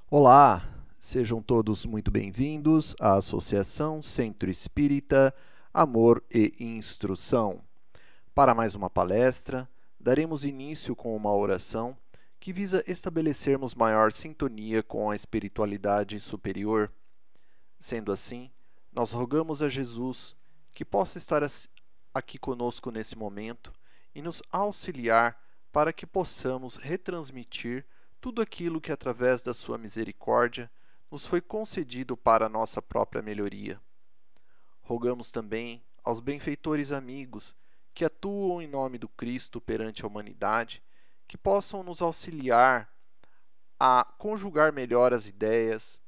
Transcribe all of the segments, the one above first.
Olá, sejam todos muito bem-vindos à Associação Centro Espírita Amor e Instrução. Para mais uma palestra, daremos início com uma oração que visa estabelecermos maior sintonia com a espiritualidade superior. Sendo assim, nós rogamos a Jesus que possa estar aqui conosco nesse momento e nos auxiliar para que possamos retransmitir tudo aquilo que, através da sua misericórdia, nos foi concedido para a nossa própria melhoria. Rogamos também aos benfeitores amigos que atuam em nome do Cristo perante a humanidade, que possam nos auxiliar a conjugar melhor as ideias,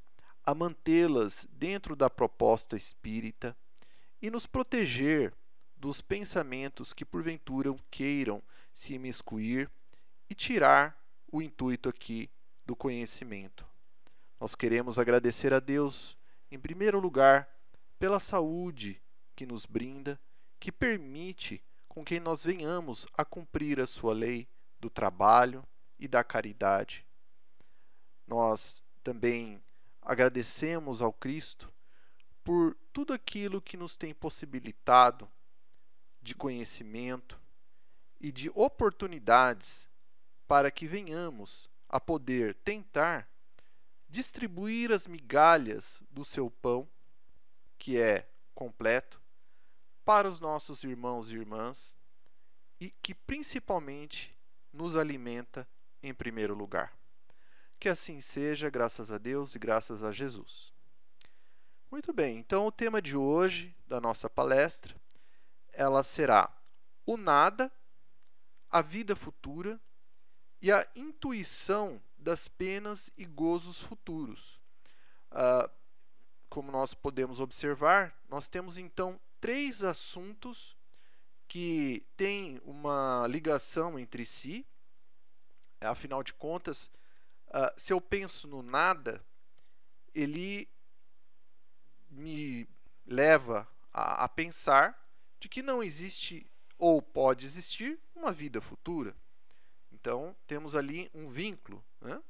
a mantê-las dentro da proposta espírita e nos proteger dos pensamentos que porventura queiram se imiscuir e tirar o intuito aqui do conhecimento. Nós queremos agradecer a Deus, em primeiro lugar, pela saúde que nos brinda, que permite com que nós venhamos a cumprir a sua lei do trabalho e da caridade. Nós também agradecemos ao Cristo por tudo aquilo que nos tem possibilitado de conhecimento e de oportunidades para que venhamos a poder tentar distribuir as migalhas do seu pão, que é completo, para os nossos irmãos e irmãs e que principalmente nos alimenta em primeiro lugar. Que assim seja, graças a Deus e graças a Jesus. Muito bem, então o tema de hoje da nossa palestra, ela será o nada, a vida futura e a intuição das penas e gozos futuros. Como nós podemos observar, nós temos então 3 assuntos que têm uma ligação entre si. Afinal de contas, se eu penso no nada, ele me leva a pensar de que não existe ou pode existir uma vida futura. Então, temos ali um vínculo, né?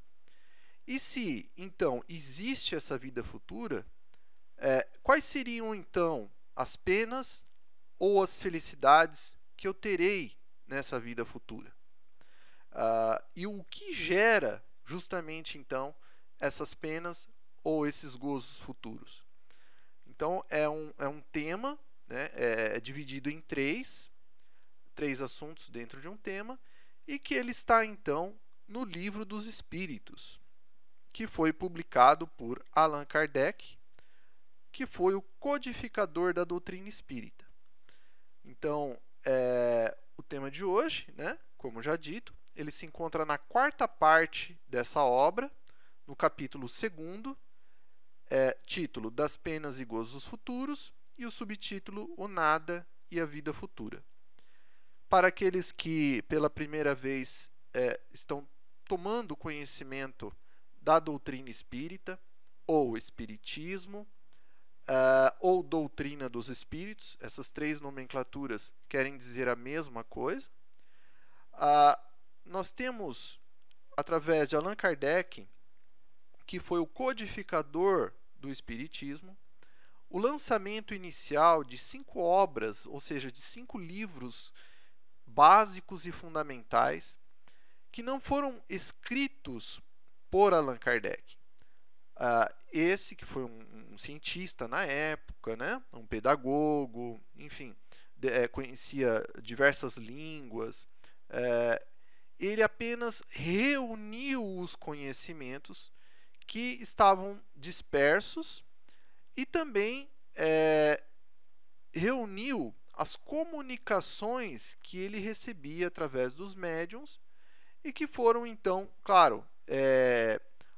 E se, então, existe essa vida futura, quais seriam, então, as penas ou as felicidades que eu terei nessa vida futura? E o que gera, justamente, então, essas penas ou esses gozos futuros? Então, é um tema, né? É dividido em três assuntos dentro de um tema, e que ele está, então, no Livro dos Espíritos, que foi publicado por Allan Kardec, que foi o codificador da doutrina espírita. Então, o tema de hoje, né, como já dito, ele se encontra na 4ª parte dessa obra, no capítulo 2º, título Das Penas e Gozos Futuros, e o subtítulo O Nada e a Vida Futura. Para aqueles que pela primeira vez estão tomando conhecimento da doutrina espírita, ou espiritismo, ou doutrina dos espíritos, essas 3 nomenclaturas querem dizer a mesma coisa. Nós temos, através de Allan Kardec, que foi o codificador do espiritismo, o lançamento inicial de 5 obras, ou seja, de 5 livros básicos e fundamentais, que não foram escritos por Allan Kardec. Esse que foi um cientista na época, né? Um pedagogo, enfim, conhecia diversas línguas, ele apenas reuniu os conhecimentos que estavam dispersos e também reuniu as comunicações que ele recebia através dos médiuns e que foram, então, claro,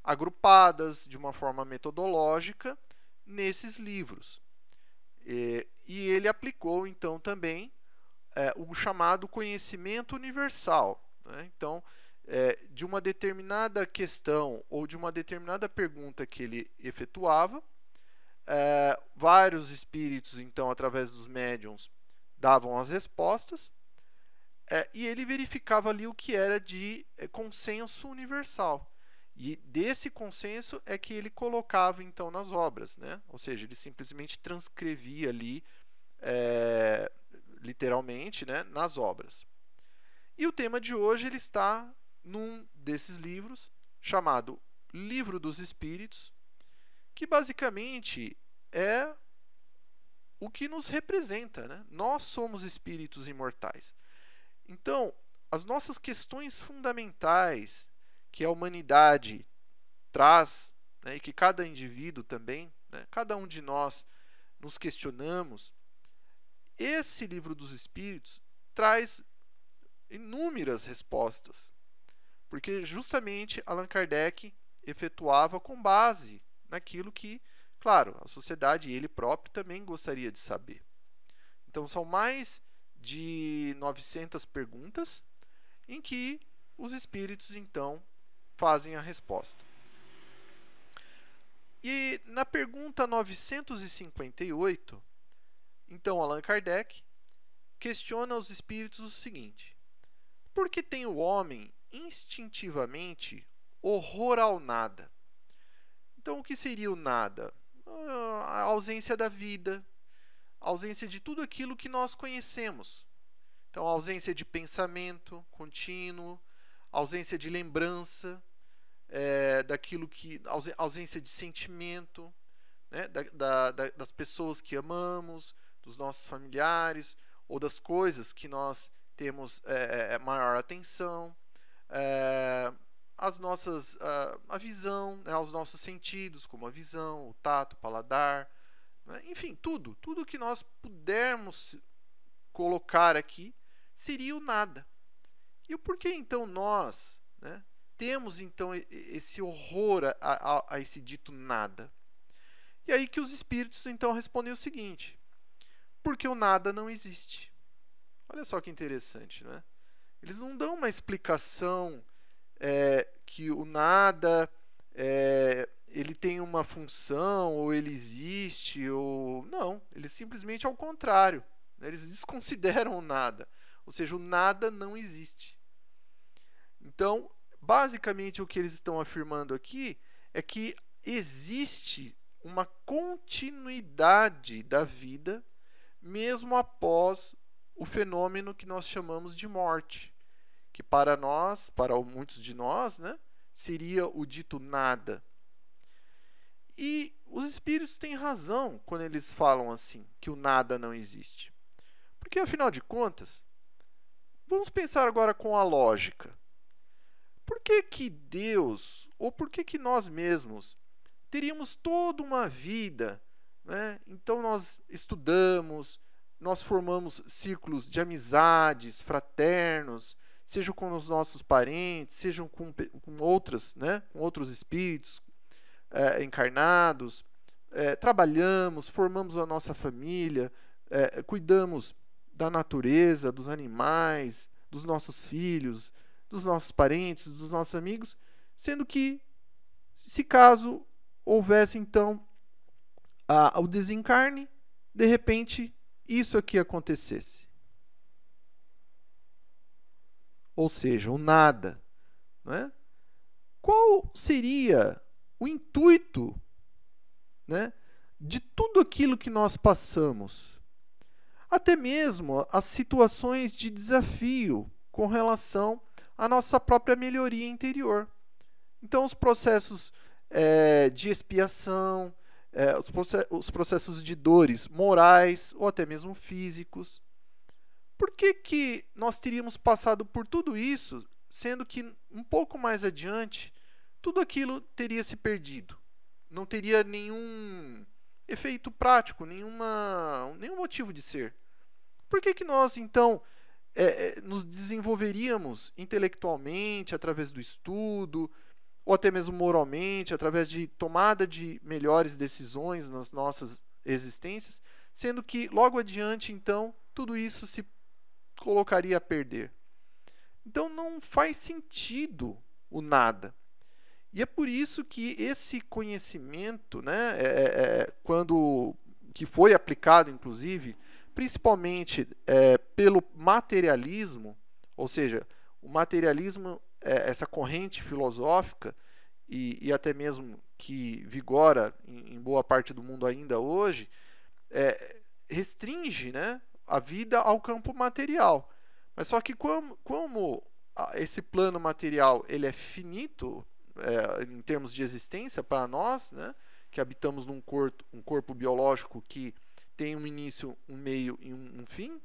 agrupadas de uma forma metodológica nesses livros. E ele aplicou, então, também o chamado conhecimento universal, né? Então, de uma determinada questão ou de uma determinada pergunta que ele efetuava, vários espíritos, então, através dos médiuns, davam as respostas, e ele verificava ali o que era de consenso universal. E desse consenso é que ele colocava então nas obras, né? Ou seja, ele simplesmente transcrevia ali literalmente, né, nas obras. E o tema de hoje ele está num desses livros chamado Livro dos Espíritos, que basicamente é o que nos representa, né? Nós somos espíritos imortais. Então, as nossas questões fundamentais que a humanidade traz, né, e que cada indivíduo também, né, cada um de nós nos questionamos, esse Livro dos Espíritos traz inúmeras respostas, porque justamente Allan Kardec efetuava com base naquilo que, claro, a sociedade e ele próprio também gostaria de saber. Então, são mais de 900 perguntas em que os espíritos, então, fazem a resposta. E na pergunta 958, então, Allan Kardec questiona os espíritos o seguinte: por que tem o homem instintivamente horror ao nada? Então, o que seria o nada? A ausência da vida, a ausência de tudo aquilo que nós conhecemos. Então, a ausência de pensamento contínuo, a ausência de lembrança, daquilo que, ausência de sentimento, né, das pessoas que amamos, dos nossos familiares, ou das coisas que nós temos maior atenção, a visão, né, os nossos sentidos, como a visão, o tato, o paladar, né, enfim, tudo que nós pudermos colocar aqui seria o nada. E o porquê então nós, né, temos então esse horror a esse dito nada? E aí que os espíritos então respondem o seguinte: porque o nada não existe. Olha só que interessante, né? Eles não dão uma explicação que o nada ele tem uma função, ou ele existe, ou não. Eles simplesmente ao contrário, né? Eles desconsideram o nada. Ou seja, o nada não existe. Então, basicamente o que eles estão afirmando aqui é que existe uma continuidade da vida mesmo após o fenômeno que nós chamamos de morte, que para nós, para muitos de nós, né, seria o dito nada. E os espíritos têm razão quando eles falam assim, que o nada não existe. Porque, afinal de contas, vamos pensar agora com a lógica. Por que que Deus, ou por que que nós mesmos, teríamos toda uma vida, né? Então nós estudamos, nós formamos círculos de amizades, fraternos, sejam com os nossos parentes, sejam com outras, né? Com outros espíritos encarnados, trabalhamos, formamos a nossa família, cuidamos da natureza, dos animais, dos nossos filhos, dos nossos parentes, dos nossos amigos, sendo que, se caso houvesse então o desencarne, de repente isso aqui acontecesse. Ou seja, o nada. Não é? Qual seria o intuito, né, de tudo aquilo que nós passamos? Até mesmo as situações de desafio com relação à nossa própria melhoria interior. Então, os processos de expiação, os processos de dores morais ou até mesmo físicos. Por que que nós teríamos passado por tudo isso, sendo que um pouco mais adiante, tudo aquilo teria se perdido? Não teria nenhum efeito prático, nenhum motivo de ser. Por que que nós, então, nos desenvolveríamos intelectualmente, através do estudo, ou até mesmo moralmente, através de tomada de melhores decisões nas nossas existências, sendo que logo adiante, então, tudo isso se colocaria a perder? Então não faz sentido o nada. E é por isso que esse conhecimento, né, que foi aplicado, inclusive, principalmente pelo materialismo, ou seja, o materialismo, essa corrente filosófica, e até mesmo que vigora em boa parte do mundo ainda hoje, restringe, né, a vida ao campo material. Mas só que como esse plano material ele é finito em termos de existência para nós, né, que habitamos num corpo biológico que tem um início, um meio e um fim,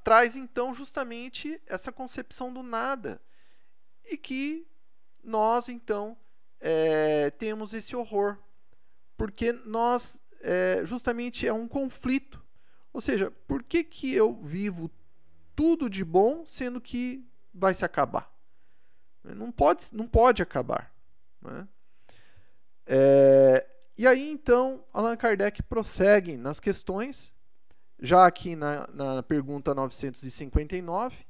traz então justamente essa concepção do nada, e que nós então temos esse horror, porque nós justamente é um conflito. Ou seja, por que eu vivo tudo de bom sendo que vai se acabar? Não pode acabar, né? E aí então Allan Kardec prossegue nas questões, já aqui na pergunta 959,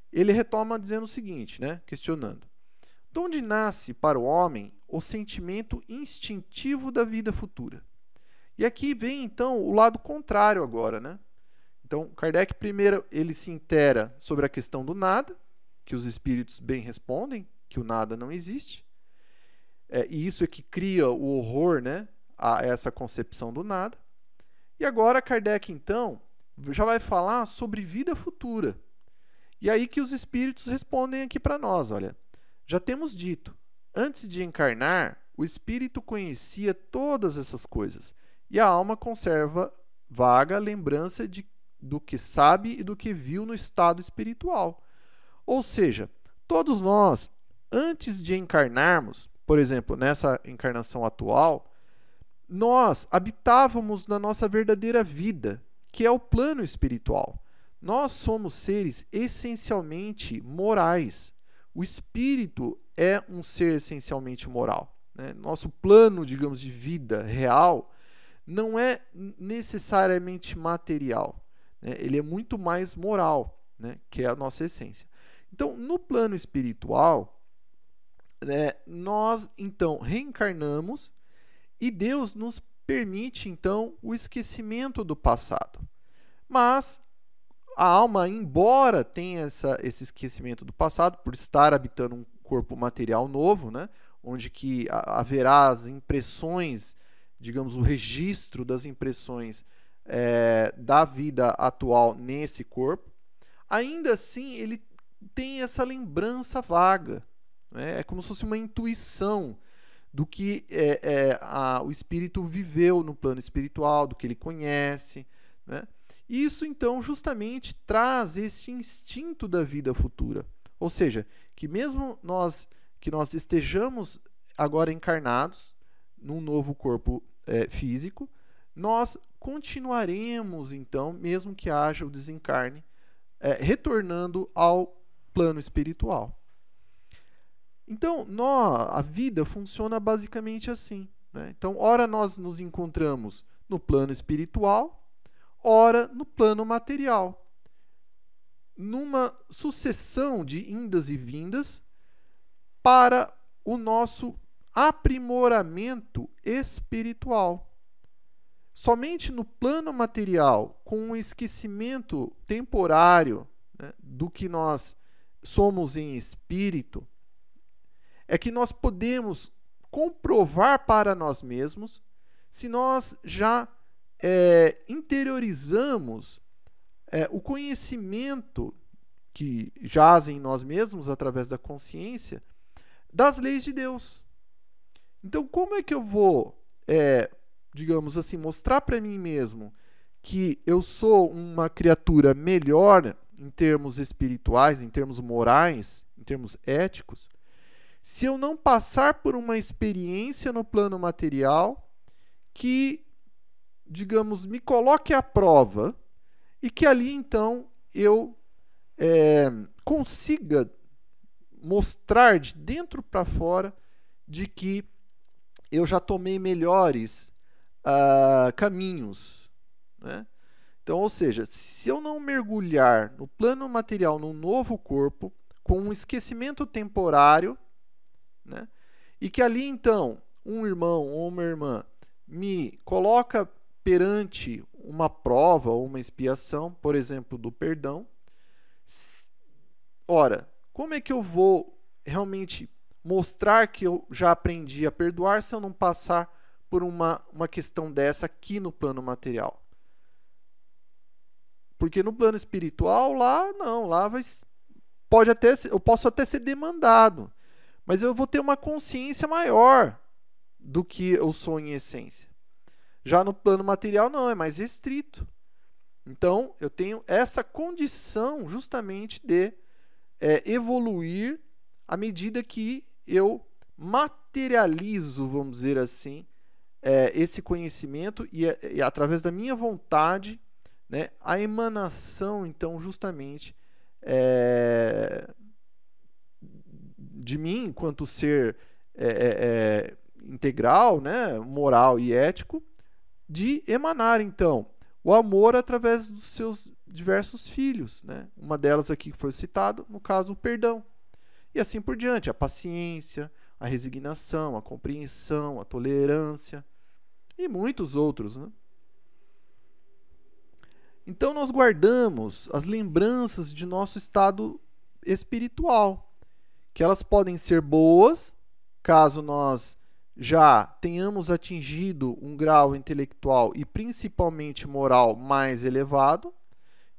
ele retoma dizendo o seguinte, né, questionando: de onde nasce para o homem o sentimento instintivo da vida futura? E aqui vem então o lado contrário agora, né? Então Kardec primeiro ele se intera sobre a questão do nada, que os espíritos bem respondem, que o nada não existe. E isso é que cria o horror, né, a essa concepção do nada. E agora Kardec, então, já vai falar sobre vida futura. E aí que os espíritos respondem aqui para nós, olha, já temos dito, antes de encarnar, o espírito conhecia todas essas coisas, e a alma conserva vaga lembrança do que sabe e do que viu no estado espiritual. Ou seja, todos nós, antes de encarnarmos, por exemplo, nessa encarnação atual, nós habitávamos na nossa verdadeira vida, que é o plano espiritual. Nós somos seres essencialmente morais. O espírito é um ser essencialmente moral, né? Nosso plano, digamos, de vida real não é necessariamente material, né? Ele é muito mais moral, né? Que é a nossa essência. Então, no plano espiritual, nós então reencarnamos e Deus nos permite então o esquecimento do passado. Mas a alma, embora tenha esse esquecimento do passado, por estar habitando um corpo material novo, né, onde que haverá as impressões, digamos, o registro das impressões da vida atual nesse corpo, ainda assim ele tem essa lembrança vaga. É como se fosse uma intuição do que o espírito viveu no plano espiritual, do que ele conhece, né? Isso, então, justamente traz esse instinto da vida futura. Ou seja, que mesmo que nós estejamos agora encarnados num novo corpo físico, nós continuaremos, então, mesmo que haja o desencarne, retornando ao plano espiritual. Então, a vida funciona basicamente assim, né? Então, ora nós nos encontramos no plano espiritual, ora no plano material, numa sucessão de indas e vindas para o nosso aprimoramento espiritual. Somente no plano material, com um esquecimento temporário, né, do que nós somos em espírito, é que nós podemos comprovar para nós mesmos se nós já interiorizamos o conhecimento que jaz em nós mesmos, através da consciência, das leis de Deus. Então, como é que eu vou, digamos assim, mostrar para mim mesmo que eu sou uma criatura melhor em termos espirituais, em termos morais, em termos éticos, se eu não passar por uma experiência no plano material que, digamos, me coloque à prova e que ali, então, eu consiga mostrar de dentro para fora de que eu já tomei melhores caminhos, né? Então, ou seja, se eu não mergulhar no plano material, num novo corpo, com um esquecimento temporário, né, e que ali, então, um irmão ou uma irmã me coloca perante uma prova ou uma expiação, por exemplo, do perdão, ora, como é que eu vou realmente mostrar que eu já aprendi a perdoar se eu não passar por uma questão dessa aqui no plano material? Porque no plano espiritual, lá não, lá eu posso até ser demandado, mas eu vou ter uma consciência maior do que eu sou em essência. Já no plano material não, é mais restrito. Então, eu tenho essa condição justamente de evoluir à medida que eu materializo, vamos dizer assim, esse conhecimento e através da minha vontade, né, a emanação, então, justamente de mim, enquanto ser integral, né, moral e ético, de emanar, então, o amor através dos seus diversos filhos, né? Uma delas aqui que foi citado, no caso, o perdão. E assim por diante, a paciência, a resignação, a compreensão, a tolerância e muitos outros, né? Então nós guardamos as lembranças de nosso estado espiritual, que elas podem ser boas, caso nós já tenhamos atingido um grau intelectual e principalmente moral mais elevado.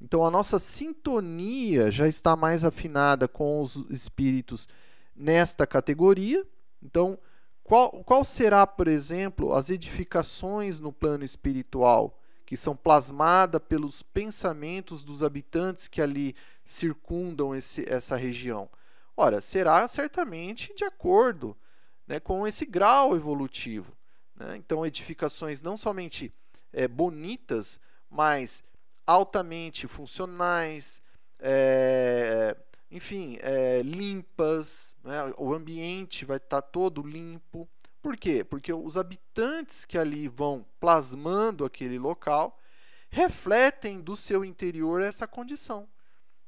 Então a nossa sintonia já está mais afinada com os espíritos nesta categoria. Então, qual será, por exemplo, as edificações no plano espiritual que são plasmadas pelos pensamentos dos habitantes que ali circundam essa região? Ora, será certamente de acordo, né, com esse grau evolutivo, né? Então, edificações não somente bonitas, mas altamente funcionais, enfim, limpas, né? O ambiente vai estar todo limpo. Por quê? Porque os habitantes que ali vão plasmando aquele local refletem do seu interior essa condição,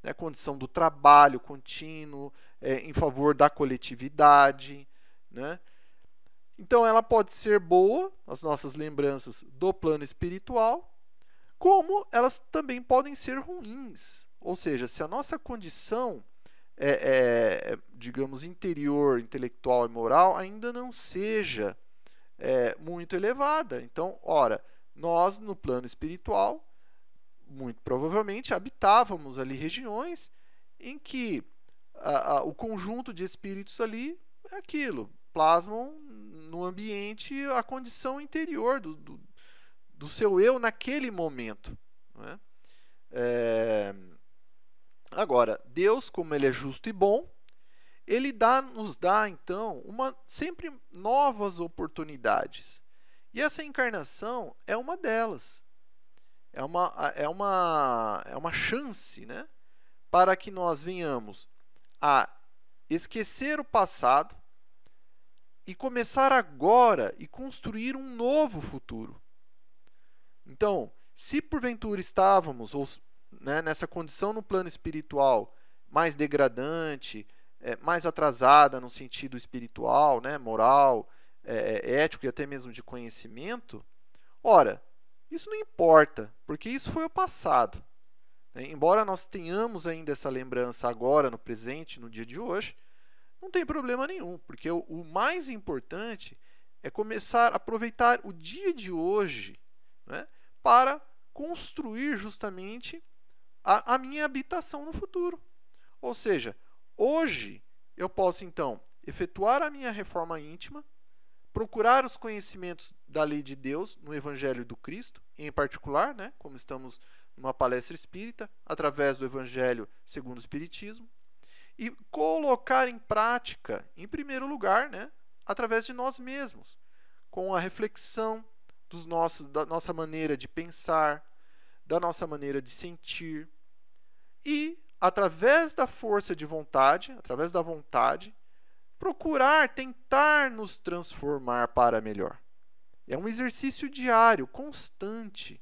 né? A condição do trabalho contínuo, em favor da coletividade, né? Então ela pode ser boa, as nossas lembranças do plano espiritual, como elas também podem ser ruins. Ou seja, se a nossa condição digamos, interior, intelectual e moral ainda não seja muito elevada. Então, ora, nós no plano espiritual, muito provavelmente, habitávamos ali regiões em que o conjunto de espíritos ali é aquilo, plasmam no ambiente a condição interior do seu eu naquele momento, né? Agora, Deus, como Ele é justo e bom, Ele nos dá, então, sempre novas oportunidades. E essa encarnação é uma delas. É uma chance, né, para que nós venhamos a esquecer o passado e começar agora e construir um novo futuro. Então, se porventura estávamos né, nessa condição no plano espiritual mais degradante, mais atrasada no sentido espiritual, né, moral, ético e até mesmo de conhecimento, ora, isso não importa, porque isso foi o passado. Embora nós tenhamos ainda essa lembrança agora, no presente, no dia de hoje, não tem problema nenhum, porque o mais importante é começar a aproveitar o dia de hoje, né, para construir justamente a minha habitação no futuro. Ou seja, hoje eu posso então efetuar a minha reforma íntima, procurar os conhecimentos da lei de Deus no Evangelho do Cristo, em particular, né, como estamos numa palestra espírita, através do Evangelho segundo o Espiritismo, e colocar em prática, em primeiro lugar, né, através de nós mesmos, com a reflexão da nossa maneira de pensar, da nossa maneira de sentir, e, através da força de vontade, através da vontade, tentar nos transformar para melhor. É um exercício diário, constante.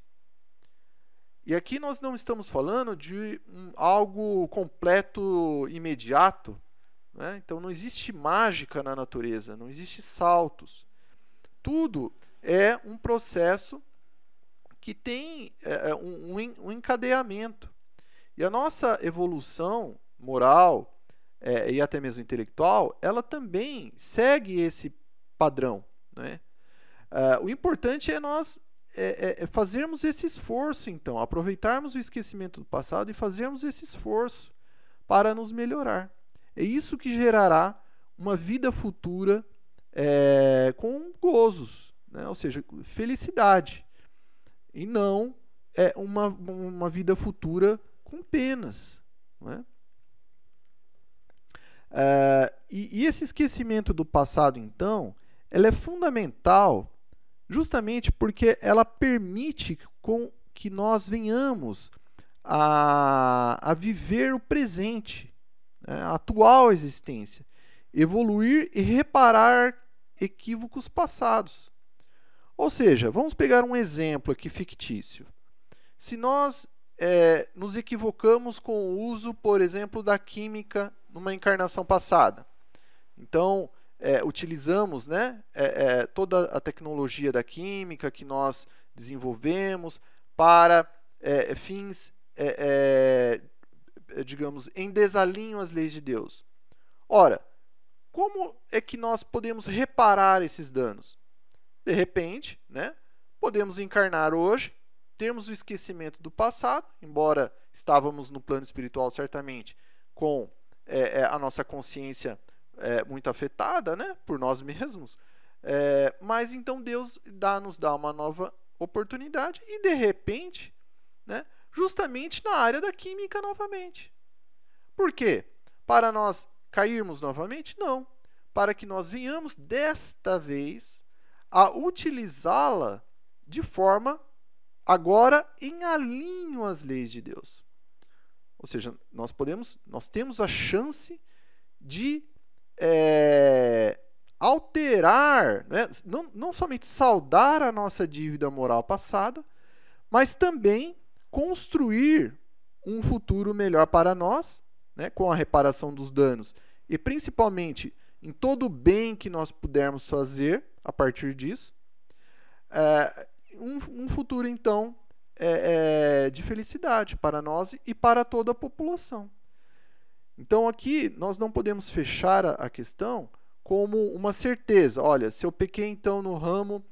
E aqui nós não estamos falando de algo completo, imediato, né? Então não existe mágica na natureza, não existe saltos. Tudo é um processo que tem um encadeamento. E a nossa evolução moral, e até mesmo intelectual, ela também segue esse padrão, né? O importante é nós fazermos esse esforço, então, aproveitarmos o esquecimento do passado e fazermos esse esforço para nos melhorar. É isso que gerará uma vida futura com gozos, né? Ou seja, felicidade, e não uma vida futura com penas, né? E esse esquecimento do passado, então, ela é fundamental justamente porque ela permite que nós venhamos a viver o presente, né, a atual existência, evoluir e reparar equívocos passados. Ou seja, vamos pegar um exemplo aqui fictício. Se nós nos equivocamos com o uso, por exemplo, da química numa encarnação passada, então utilizamos, né, toda a tecnologia da química que nós desenvolvemos para fins, digamos, em desalinho às leis de Deus. Ora, como é que nós podemos reparar esses danos? De repente, né, podemos encarnar hoje, termos o esquecimento do passado, embora estávamos no plano espiritual certamente com a nossa consciência muito afetada, né, por nós mesmos, mas então Deus nos dá uma nova oportunidade e de repente, né, justamente na área da química novamente. Por quê? Para nós cairmos novamente? Não. Para que nós venhamos desta vez a utilizá-la de forma agora em alinho às leis de Deus. Ou seja, nós temos a chance de alterar, né? não somente saldar a nossa dívida moral passada, mas também construir um futuro melhor para nós, né? Com a reparação dos danos e principalmente em todo o bem que nós pudermos fazer a partir disso, um futuro então de felicidade para nós e para toda a população. Então aqui nós não podemos fechar a questão como uma certeza. Olha, se eu pequei então no ramo,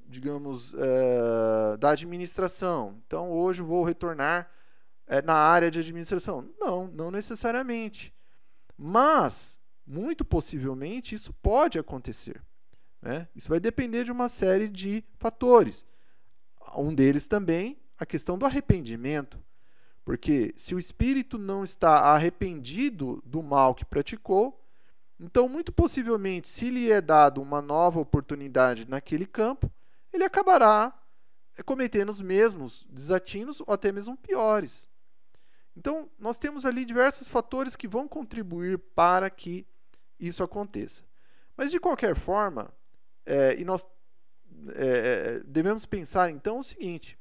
digamos, da administração, então hoje vou retornar na área de administração. Não necessariamente. Mas, muito possivelmente, isso pode acontecer, né? Isso vai depender de uma série de fatores. Um deles também, a questão do arrependimento. Porque se o espírito não está arrependido do mal que praticou, então, muito possivelmente, se lhe é dado uma nova oportunidade naquele campo, ele acabará cometendo os mesmos desatinos ou até mesmo piores. Então, nós temos ali diversos fatores que vão contribuir para que isso aconteça. Mas, de qualquer forma, e nós devemos pensar, então, o seguinte,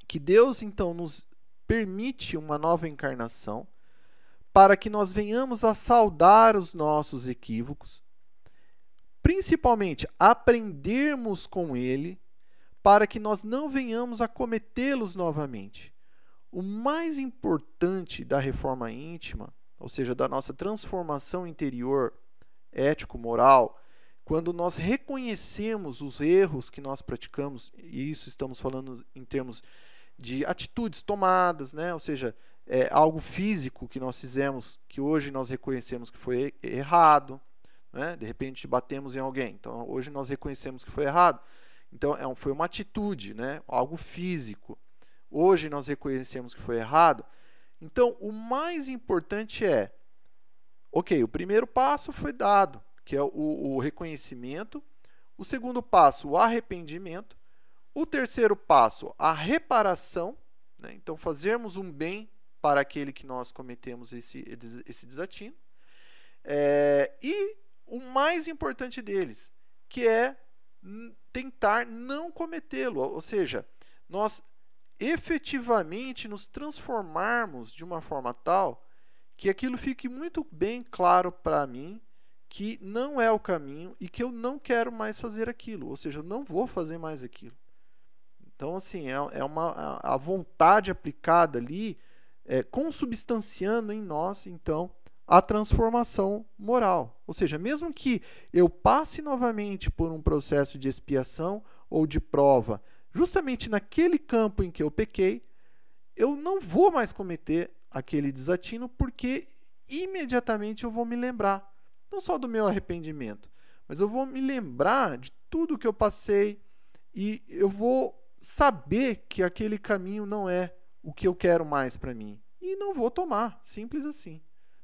que Deus, então, nos permite uma nova encarnação para que nós venhamos a saldar os nossos equívocos, principalmente aprendermos com Ele, para que nós não venhamos a cometê-los novamente. O mais importante da reforma íntima, ou seja, da nossa transformação interior, ético-moral, quando nós reconhecemos os erros que nós praticamos, e isso estamos falando em termos de atitudes tomadas, né? Ou seja, algo físico que nós fizemos, que hoje nós reconhecemos que foi errado, né? De repente batemos em alguém, então hoje nós reconhecemos que foi errado. Então foi uma atitude, né? Algo físico. Hoje nós reconhecemos que foi errado. Então o mais importante ok, o primeiro passo foi dado, que é o reconhecimento. O segundo passo, o arrependimento. O terceiro passo, a reparação, né? Então fazermos um bem para aquele que nós cometemos esse desatino. E o mais importante deles, que é tentar não cometê-lo, ou seja, nós efetivamente nos transformarmos de uma forma tal que aquilo fique muito bem claro para mim que não é o caminho e que eu não quero mais fazer aquilo, ou seja, eu não vou fazer mais aquilo. Então, assim, a vontade aplicada ali consubstanciando em nós, então, a transformação moral. Ou seja, mesmo que eu passe novamente por um processo de expiação ou de prova, justamente naquele campo em que eu pequei, eu não vou mais cometer aquele desatino, porque imediatamente eu vou me lembrar, não só do meu arrependimento, mas eu vou me lembrar de tudo que eu passei e eu vou saber que aquele caminho não é o que eu quero mais para mim. E não vou tomar, simples assim.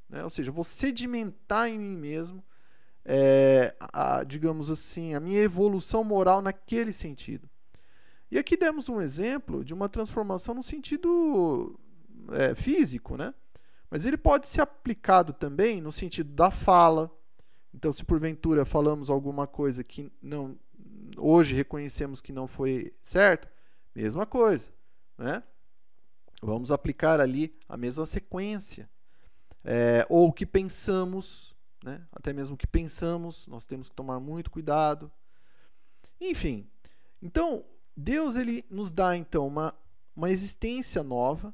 Né? Ou seja, vou sedimentar em mim mesmo, digamos assim, a minha evolução moral naquele sentido. E aqui demos um exemplo de uma transformação no sentido físico, né? Mas ele pode ser aplicado também no sentido da fala. Então, se porventura falamos alguma coisa que não, hoje reconhecemos que não foi certo, mesma coisa, né? Vamos aplicar ali a mesma sequência. Ou o que pensamos, né? Até mesmo o que pensamos, nós temos que tomar muito cuidado. Enfim, então, Deus ele nos dá então uma existência nova,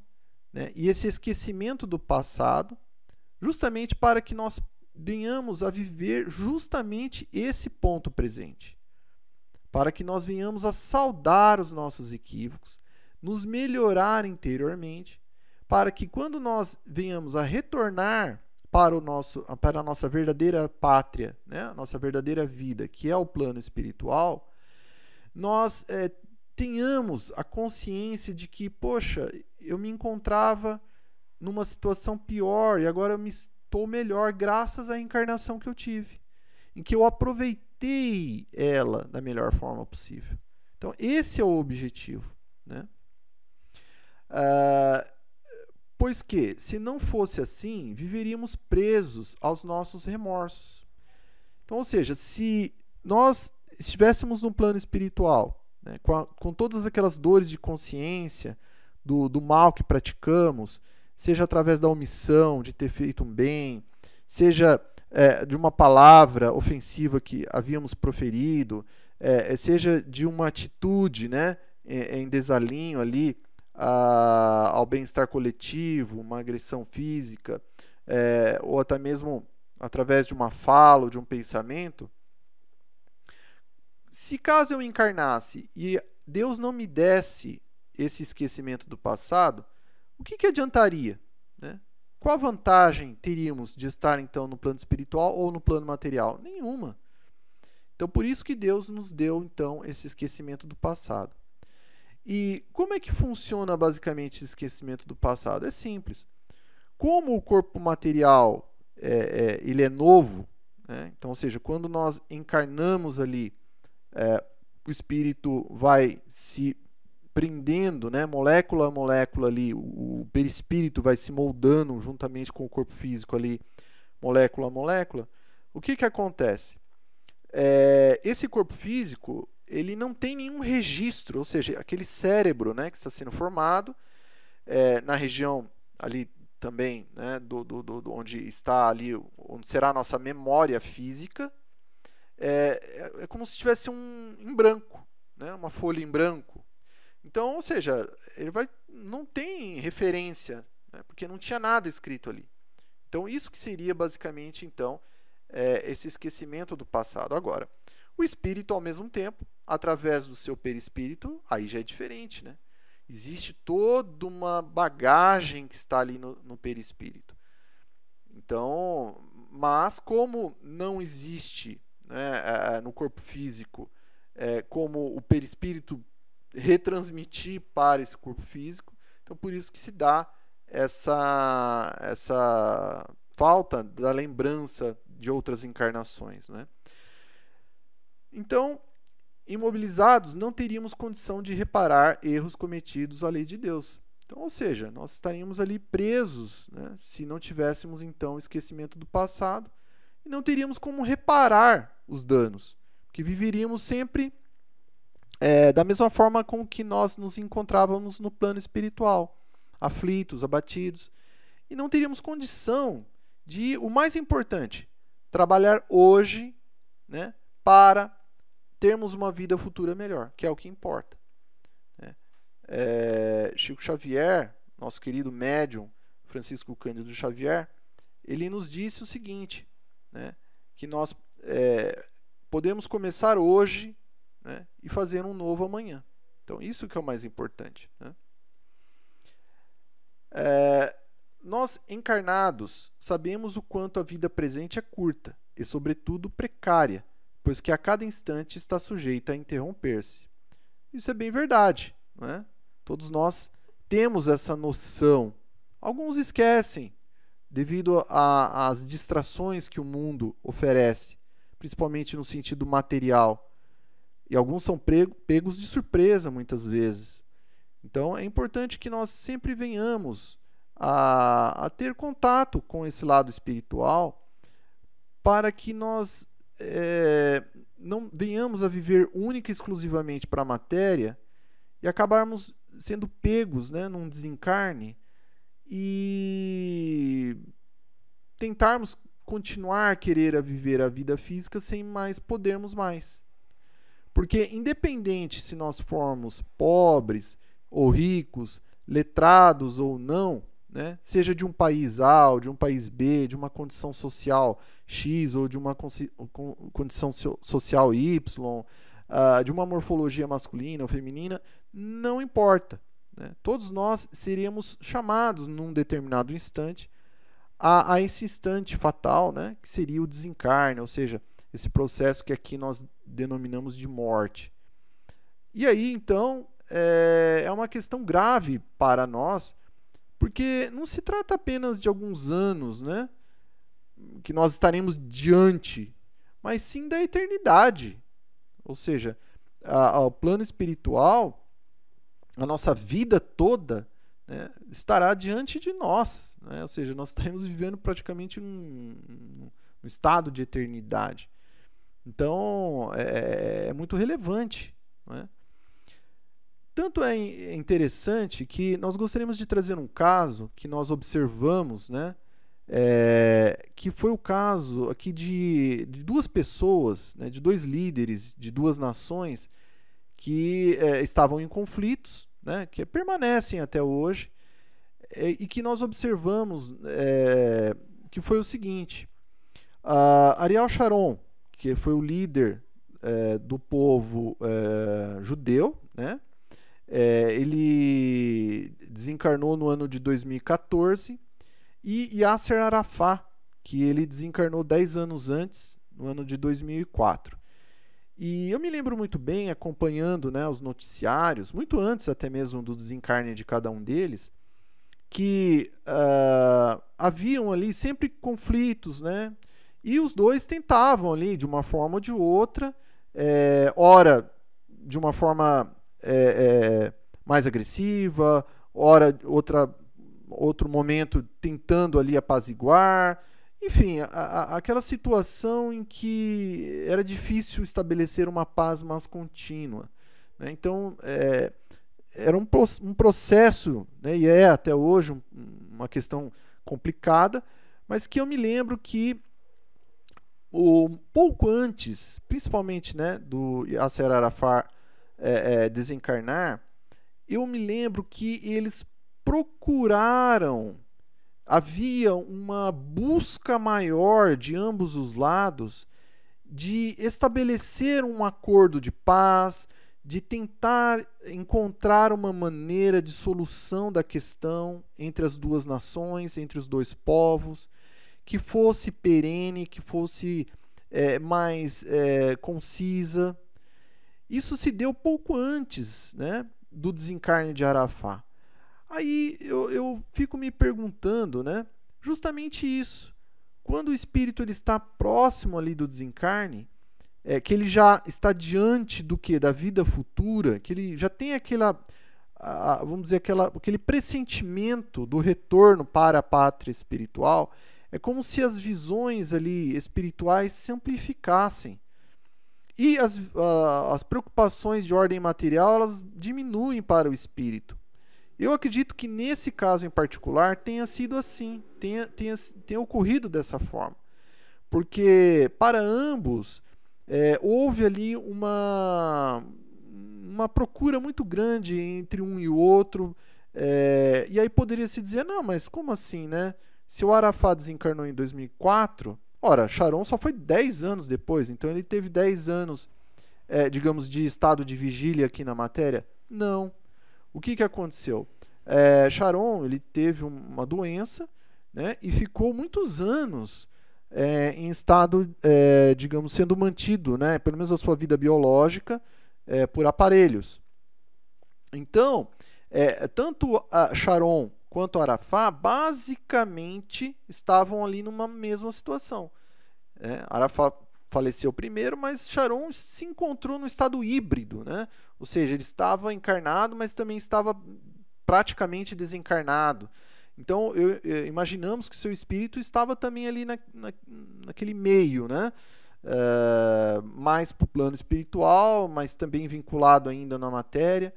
né? E esse esquecimento do passado, justamente para que nós venhamos a viver justamente esse ponto presente. Para que nós venhamos a saudar os nossos equívocos, nos melhorar interiormente, para que quando nós venhamos a retornar para a nossa verdadeira pátria, né? A nossa verdadeira vida, que é o plano espiritual, nós tenhamos a consciência de que, poxa, eu me encontrava numa situação pior e agora eu estou melhor graças à encarnação que eu tive, em que eu aproveitei ela da melhor forma possível. Então, esse é o objetivo, né? Pois que, se não fosse assim, viveríamos presos aos nossos remorsos. Então, ou seja, se nós estivéssemos no plano espiritual, né, com todas aquelas dores de consciência do mal que praticamos, seja através da omissão, de ter feito um bem, seja de uma palavra ofensiva que havíamos proferido, seja de uma atitude, né, em desalinho ali ao bem-estar coletivo, uma agressão física, ou até mesmo através de uma fala ou de um pensamento. Se caso eu encarnasse e Deus não me desse esse esquecimento do passado, o que adiantaria? Né? Qual vantagem teríamos de estar então no plano espiritual ou no plano material? Nenhuma. Então, por isso que Deus nos deu então esse esquecimento do passado. E como é que funciona basicamente esse esquecimento do passado? É simples. Como o corpo material ele é novo, né? Então, ou seja, quando nós encarnamos ali, o espírito vai se prendendo, né, molécula a molécula ali, o perispírito vai se moldando juntamente com o corpo físico ali, molécula a molécula. O que acontece? Esse corpo físico ele não tem nenhum registro, ou seja, aquele cérebro, né, que está sendo formado na região ali também, né, onde está ali, onde será a nossa memória física, é como se tivesse em branco, né, uma folha em branco. Então, ou seja, ele não tem referência, né, porque não tinha nada escrito ali. Então, isso que seria basicamente então esse esquecimento do passado. Agora, o espírito, ao mesmo tempo, através do seu perispírito, aí já é diferente, né? Existe toda uma bagagem que está ali no perispírito. Então, mas como não existe, né, no corpo físico como o perispírito retransmitir para esse corpo físico, então por isso que se dá essa falta da lembrança de outras encarnações, né? Então, imobilizados, não teríamos condição de reparar erros cometidos à lei de Deus. Então, ou seja, nós estaríamos ali presos, né, se não tivéssemos, então, esquecimento do passado, e não teríamos como reparar os danos, porque viveríamos sempre da mesma forma com que nós nos encontrávamos no plano espiritual, aflitos, abatidos, e não teríamos condição de, o mais importante, trabalhar hoje, né, para termos uma vida futura melhor, que é o que importa. Chico Xavier, nosso querido médium, Francisco Cândido Xavier, ele nos disse o seguinte, né, que nós podemos começar hoje, né, e fazer um novo amanhã. Então, isso que é o mais importante, né? Nós, encarnados, sabemos o quanto a vida presente é curta e, sobretudo, precária, pois que a cada instante está sujeita a interromper-se. Isso é bem verdade, né? Todos nós temos essa noção. Alguns esquecem, devido às distrações que o mundo oferece, principalmente no sentido material. E alguns são pegos de surpresa, muitas vezes. Então, é importante que nós sempre venhamos a ter contato com esse lado espiritual, para que nós não venhamos a viver única e exclusivamente para a matéria e acabarmos sendo pegos, né, num desencarne e tentarmos continuar a querer viver a vida física sem mais podermos mais. Porque independente se nós formos pobres ou ricos, letrados ou não, né, seja de um país A ou de um país B, de uma condição social X ou de uma condição social Y, de uma morfologia masculina ou feminina, não importa, né? Todos nós seríamos chamados num determinado instante a esse instante fatal, né, que seria o desencarne, ou seja, esse processo que aqui nós denominamos de morte. E aí, então, é uma questão grave para nós, porque não se trata apenas de alguns anos, né, que nós estaremos diante, mas sim da eternidade. Ou seja, ao plano espiritual, a nossa vida toda, né, estará diante de nós, né? Ou seja, nós estaremos vivendo praticamente um estado de eternidade. Então, é muito relevante, né? Tanto é interessante que nós gostaríamos de trazer um caso que nós observamos, né, que foi o caso aqui de duas pessoas, né, de dois líderes de duas nações que estavam em conflitos, né, que permanecem até hoje, e que nós observamos que foi o seguinte: Ariel Sharon, que foi o líder do povo judeu, né, ele desencarnou no ano de 2014, e Yasser Arafat, que ele desencarnou 10 anos antes, no ano de 2004. E eu me lembro muito bem, acompanhando, né, os noticiários, muito antes até mesmo do desencarne de cada um deles, que haviam ali sempre conflitos, né? E os dois tentavam ali, de uma forma ou de outra, ora de uma forma mais agressiva, ora outro momento tentando ali apaziguar. Enfim, aquela situação em que era difícil estabelecer uma paz mais contínua, né? Então, era um processo, né, e é até hoje uma questão complicada, mas que eu me lembro que pouco antes, principalmente, né, do Yasser Arafat desencarnar, eu me lembro que eles procuraram, havia uma busca maior de ambos os lados de estabelecer um acordo de paz, de tentar encontrar uma maneira de solução da questão entre as duas nações, entre os dois povos, que fosse perene, que fosse mais concisa. Isso se deu pouco antes, né, do desencarne de Arafat. Aí eu fico me perguntando, né, justamente isso. Quando o espírito ele está próximo ali do desencarne, que ele já está diante do que? Da vida futura, que ele já tem vamos dizer, aquele pressentimento do retorno para a pátria espiritual, é como se as visões ali espirituais se amplificassem. E as preocupações de ordem material, elas diminuem para o espírito. Eu acredito que nesse caso em particular tenha sido assim, tenha ocorrido dessa forma. Porque para ambos houve ali uma procura muito grande entre um e o outro, E aí poderia se dizer, não, mas como assim, né? Se o Arafat desencarnou em 2004, ora, Sharon só foi 10 anos depois, então ele teve 10 anos, digamos, de estado de vigília aqui na matéria? Não. O que aconteceu? Sharon, ele teve uma doença, né, e ficou muitos anos em estado, digamos, sendo mantido, né, pelo menos a sua vida biológica, por aparelhos. Então, tanto a Sharon quanto a Arafat, basicamente, estavam ali numa mesma situação. Arafat faleceu primeiro, mas Sharon se encontrou no estado híbrido, né? Ou seja, ele estava encarnado, mas também estava praticamente desencarnado. Então, imaginamos que seu espírito estava também ali naquele meio, né? Mais para o plano espiritual, mas também vinculado ainda na matéria.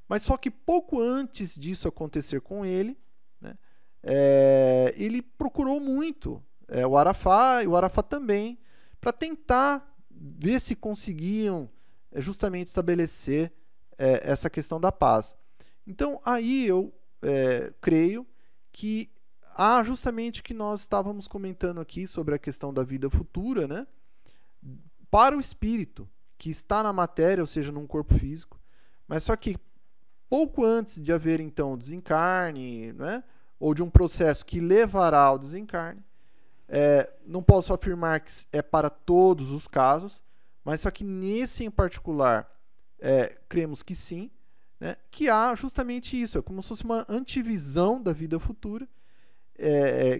Mas só que pouco antes disso acontecer com ele, né, ele procurou muito o Arafat e o Arafat também, para tentar ver se conseguiam justamente estabelecer essa questão da paz. Então, aí eu creio que há justamente o que nós estávamos comentando aqui sobre a questão da vida futura, né, para o espírito, que está na matéria, ou seja, num corpo físico, mas só que pouco antes de haver, então, o desencarne, né, ou de um processo que levará ao desencarne, não posso afirmar que é para todos os casos, mas só que nesse em particular, cremos que sim, né, que há justamente isso, é como se fosse uma antivisão da vida futura,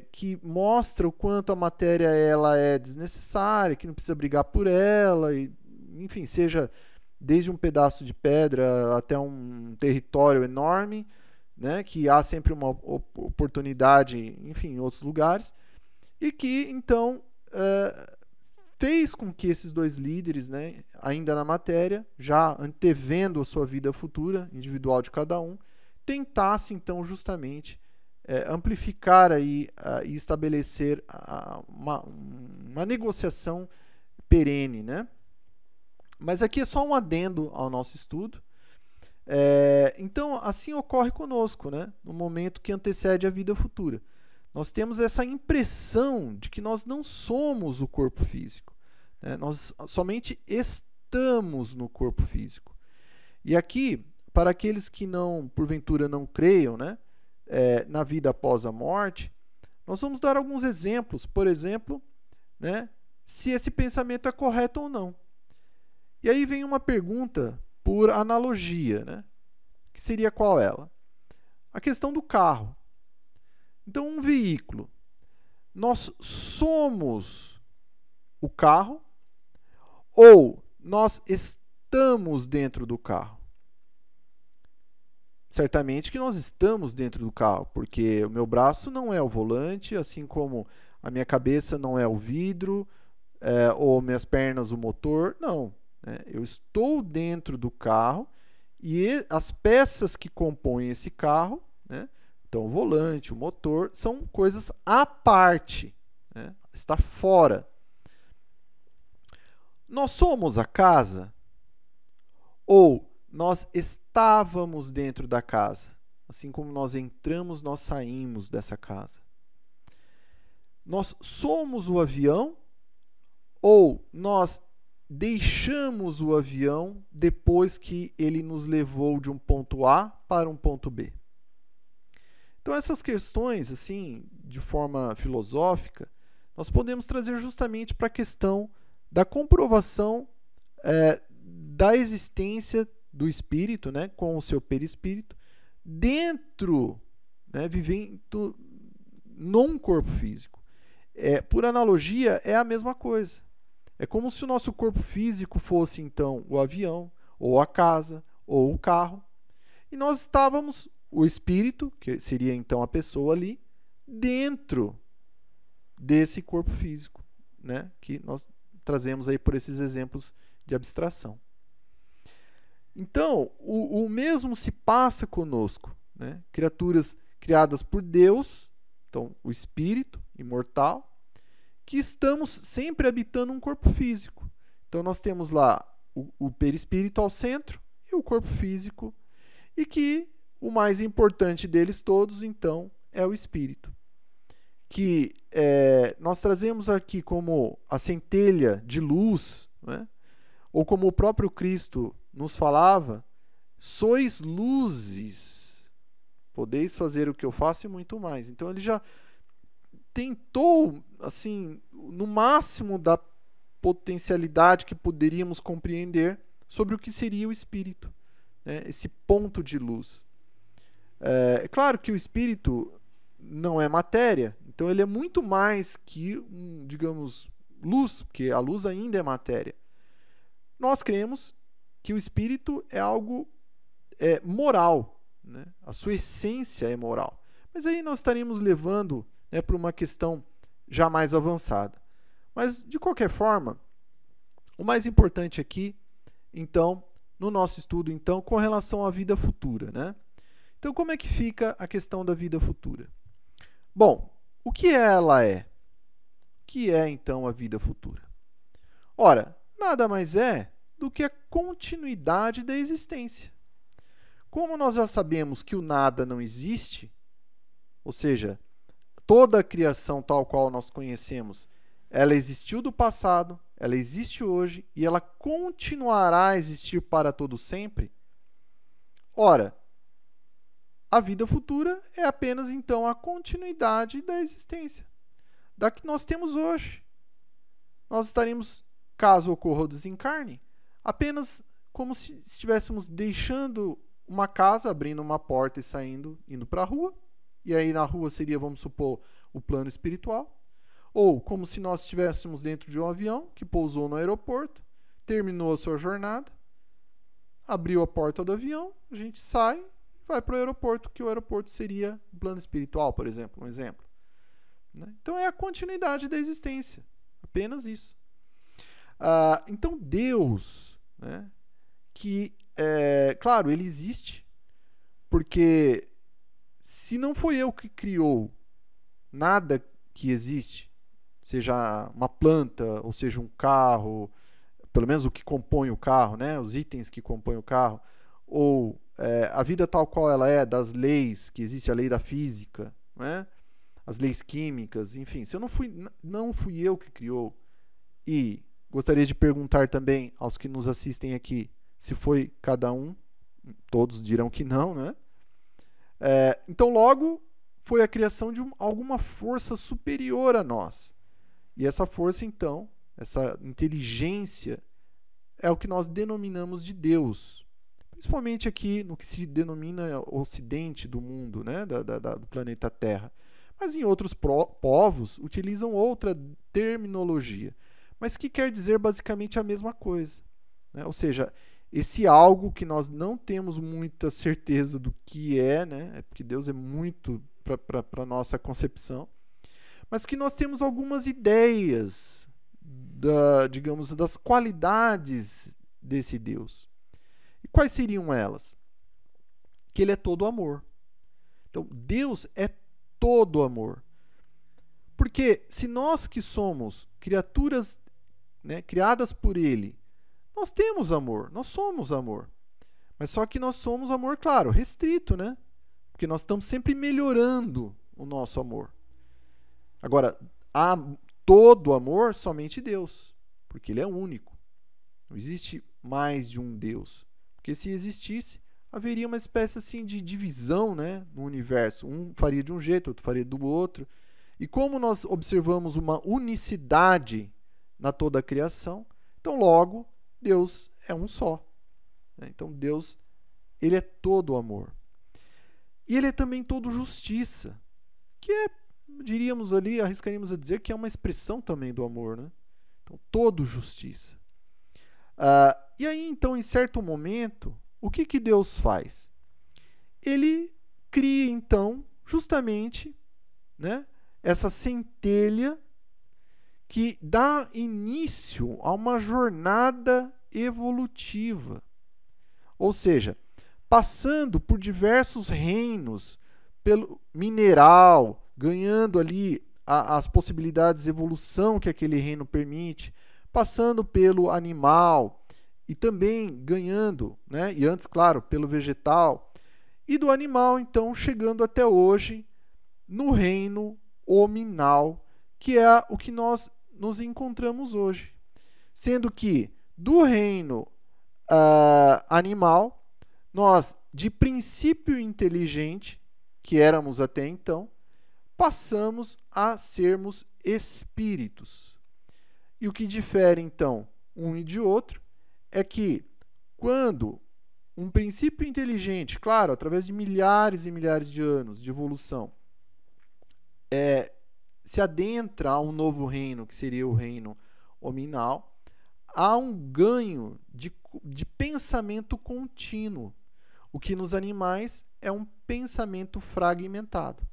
que mostra o quanto a matéria ela é desnecessária, que não precisa brigar por ela, e, enfim, seja desde um pedaço de pedra até um território enorme, né, que há sempre uma oportunidade, enfim, em outros lugares, e que, então, fez com que esses dois líderes, né, ainda na matéria, já antevendo a sua vida futura, individual de cada um, tentassem, então, justamente amplificar aí, e estabelecer uma negociação perene, né? Mas aqui é só um adendo ao nosso estudo. Então, assim ocorre conosco, né? No momento que antecede a vida futura. Nós temos essa impressão de que nós não somos o corpo físico, né? Nós somente estamos no corpo físico. E aqui, para aqueles que não, porventura, não creiam, né, na vida após a morte, nós vamos dar alguns exemplos. Por exemplo, né, se esse pensamento é correto ou não. E aí vem uma pergunta por analogia, né? Que seria qual ela? A questão do carro. Então, um veículo. Nós somos o carro ou nós estamos dentro do carro? Certamente que nós estamos dentro do carro, porque o meu braço não é o volante, assim como a minha cabeça não é o vidro, ou minhas pernas o motor. Não. Eu estou dentro do carro e as peças que compõem esse carro, né, então o volante, o motor, são coisas à parte, né, está fora. Nós somos a casa ou nós estávamos dentro da casa? Assim como nós entramos, nós saímos dessa casa. Nós somos o avião ou nós deixamos o avião depois que ele nos levou de um ponto A para um ponto B? Então, essas questões, assim, de forma filosófica, nós podemos trazer justamente para a questão da comprovação da existência do espírito, né, com o seu perispírito, dentro, né, vivendo num corpo físico. Por analogia, é a mesma coisa. É como se o nosso corpo físico fosse, então, o avião, ou a casa, ou o carro. E nós estávamos, o espírito, que seria, então, a pessoa ali, dentro desse corpo físico, né? Que nós trazemos aí por esses exemplos de abstração. Então, o mesmo se passa conosco, né? Criaturas criadas por Deus, então, o espírito imortal, que estamos sempre habitando um corpo físico. Então, nós temos lá o perispírito ao centro e o corpo físico, e que o mais importante deles todos, então, é o Espírito, que nós trazemos aqui como a centelha de luz, né? Ou como o próprio Cristo nos falava, sois luzes, podeis fazer o que eu faço e muito mais. Então ele já tentou, assim, no máximo da potencialidade que poderíamos compreender sobre o que seria o Espírito, né? Esse ponto de luz. É claro que o Espírito não é matéria, então ele é muito mais que, digamos, luz, porque a luz ainda é matéria. Nós cremos que o Espírito é algo moral, né? A sua essência é moral. Mas aí nós estaríamos levando, né, para uma questão já mais avançada. Mas, de qualquer forma, o mais importante aqui, então, no nosso estudo, então, com relação à vida futura, né? Então, como é que fica a questão da vida futura? Bom, o que ela é? O que é, então, a vida futura? Ora, nada mais é do que a continuidade da existência. Como nós já sabemos que o nada não existe, ou seja, toda a criação tal qual nós conhecemos, ela existiu do passado, ela existe hoje e ela continuará a existir para todo sempre. Ora, a vida futura é apenas, então, a continuidade da existência, da que nós temos hoje. Nós estaremos, caso ocorra o desencarne, apenas como se estivéssemos deixando uma casa, abrindo uma porta e saindo, indo para a rua. E aí na rua seria, vamos supor, o plano espiritual. Ou como se nós estivéssemos dentro de um avião que pousou no aeroporto, terminou a sua jornada, abriu a porta do avião, a gente sai, vai para o aeroporto, que o aeroporto seria o plano espiritual, por exemplo, um exemplo. Então é a continuidade da existência, apenas isso. Então Deus, né, que, claro, ele existe, porque se não foi eu que criou nada que existe, seja uma planta, ou seja um carro, pelo menos o que compõe o carro, né, os itens que compõem o carro, ou a vida tal qual ela é, das leis, que existe a lei da física, né, as leis químicas, enfim, se eu não fui eu que criou, e gostaria de perguntar também aos que nos assistem aqui, se foi cada um, todos dirão que não, né? Então, logo, foi a criação de alguma força superior a nós. E essa força, então, essa inteligência, é o que nós denominamos de Deus. Principalmente aqui no que se denomina o ocidente do mundo, né? Do planeta Terra. Mas em outros povos utilizam outra terminologia, mas que quer dizer basicamente a mesma coisa, né? Ou seja, esse algo que nós não temos muita certeza do que é, né? Porque Deus é muito para a nossa concepção, mas que nós temos algumas ideias, digamos, das qualidades desse Deus. E quais seriam elas? Que ele é todo amor. Então, Deus é todo amor. Porque se nós que somos criaturas, né, criadas por ele, nós temos amor, nós somos amor. Mas só que nós somos amor, claro, restrito, né? Porque nós estamos sempre melhorando o nosso amor. Agora, há todo amor somente Deus, porque ele é único. Não existe mais de um Deus. Porque se existisse, haveria uma espécie assim de divisão, né, no universo. Um faria de um jeito, outro faria do outro. E como nós observamos uma unicidade na toda a criação, então logo Deus é um só. Então Deus, ele é todo amor. E ele é também todo justiça, que é, diríamos ali, arriscaríamos a dizer que é uma expressão também do amor, né? Então todo justiça. E aí então, em certo momento, o que Deus faz? Ele cria então justamente, né, essa centelha que dá início a uma jornada evolutiva. Ou seja, passando por diversos reinos, pelo mineral, ganhando ali as possibilidades de evolução que aquele reino permite, passando pelo animal e também ganhando, né, e antes, claro, pelo vegetal, e do animal, então, chegando até hoje no reino hominal, que é o que nós nos encontramos hoje. Sendo que do reino animal, nós, de princípio inteligente, que éramos até então, passamos a sermos espíritos. E o que difere, então, um e de outro é que quando um princípio inteligente, claro, através de milhares e milhares de anos de evolução, se adentra a um novo reino, que seria o reino hominal, há um ganho de pensamento contínuo, o que nos animais é um pensamento fragmentado.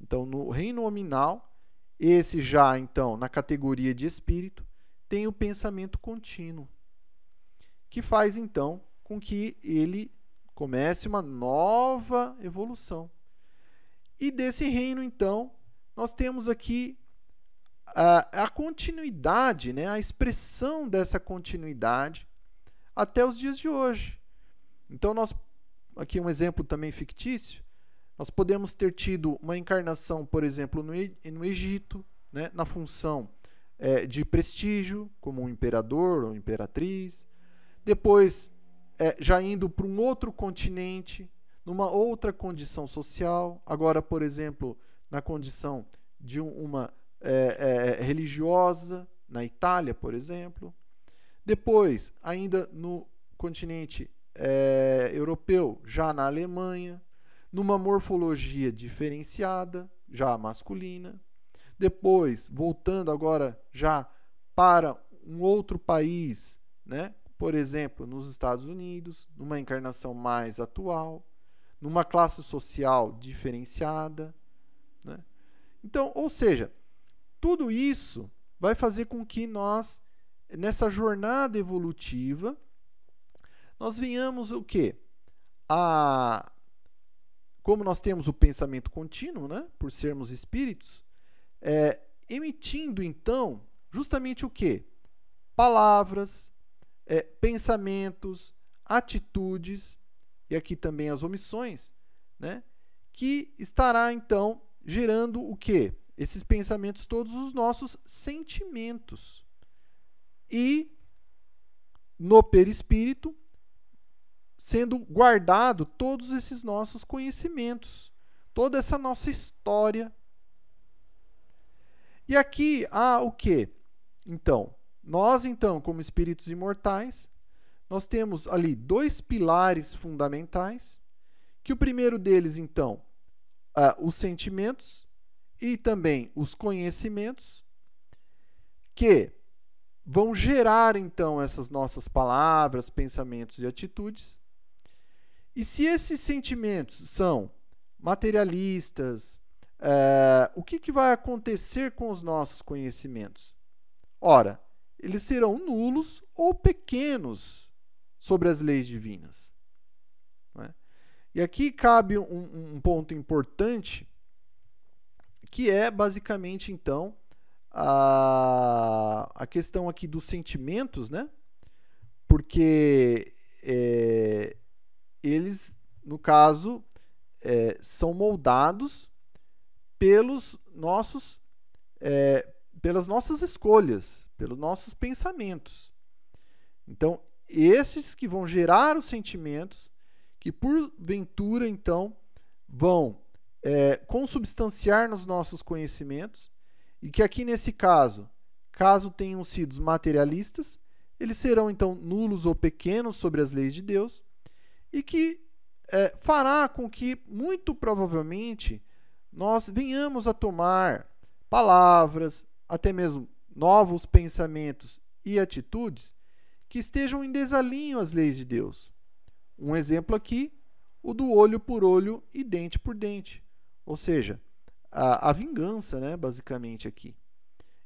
Então, no reino hominal, esse já, então, na categoria de espírito, tem o pensamento contínuo, que faz, então, com que ele comece uma nova evolução. E desse reino, então, nós temos aqui a continuidade, né, a expressão dessa continuidade até os dias de hoje. Então, aqui um exemplo também fictício, nós podemos ter tido uma encarnação, por exemplo, no Egito, né, na função de prestígio, como um imperador ou imperatriz. Depois, já indo para um outro continente, numa outra condição social. Agora, por exemplo, na condição de uma religiosa, na Itália, por exemplo. Depois, ainda no continente europeu, já na Alemanha, numa morfologia diferenciada, já masculina. Depois, voltando agora já para um outro país, né? Por exemplo, nos Estados Unidos, numa encarnação mais atual, numa classe social diferenciada, né? Então, ou seja, tudo isso vai fazer com que nós, nessa jornada evolutiva, nós venhamos o quê? Como nós temos o pensamento contínuo, né, por sermos espíritos, emitindo, então, justamente o quê? Palavras, pensamentos, atitudes, e aqui também as omissões, né, que estará, então, gerando o quê? Esses pensamentos, todos os nossos sentimentos. E, no perispírito, sendo guardado todos esses nossos conhecimentos, toda essa nossa história. E aqui há o quê? Então, nós, como espíritos imortais, nós temos ali dois pilares fundamentais, que o primeiro deles, então, os sentimentos e também os conhecimentos, que vão gerar, então, essas nossas palavras, pensamentos e atitudes. E se esses sentimentos são materialistas, o que vai acontecer com os nossos conhecimentos? Ora, eles serão nulos ou pequenos sobre as leis divinas. Não é? E aqui cabe um ponto importante, que é basicamente, então, a questão aqui dos sentimentos, né? Porque eles, no caso, são moldados pelas nossas escolhas, pelos nossos pensamentos. Então, esses que vão gerar os sentimentos, que porventura, então, vão consubstanciar nos nossos conhecimentos, e que aqui nesse caso tenham sido materialistas, eles serão então nulos ou pequenos sobre as leis de Deus, e que fará com que, muito provavelmente, nós venhamos a tomar palavras, até mesmo novos pensamentos e atitudes que estejam em desalinho às leis de Deus. Um exemplo aqui, o do olho por olho e dente por dente. Ou seja, a vingança, né, basicamente aqui.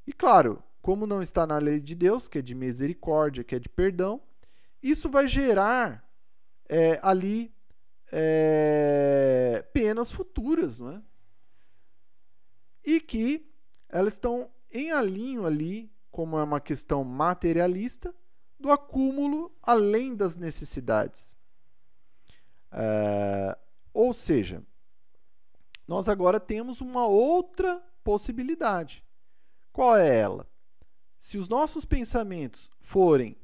E claro, como não está na lei de Deus, que é de misericórdia, que é de perdão, isso vai gerar ali penas futuras, né? E que elas estão em alinho ali, como é uma questão materialista, do acúmulo além das necessidades. Ou seja, nós agora temos uma outra possibilidade. Qual é ela? Se os nossos pensamentos forem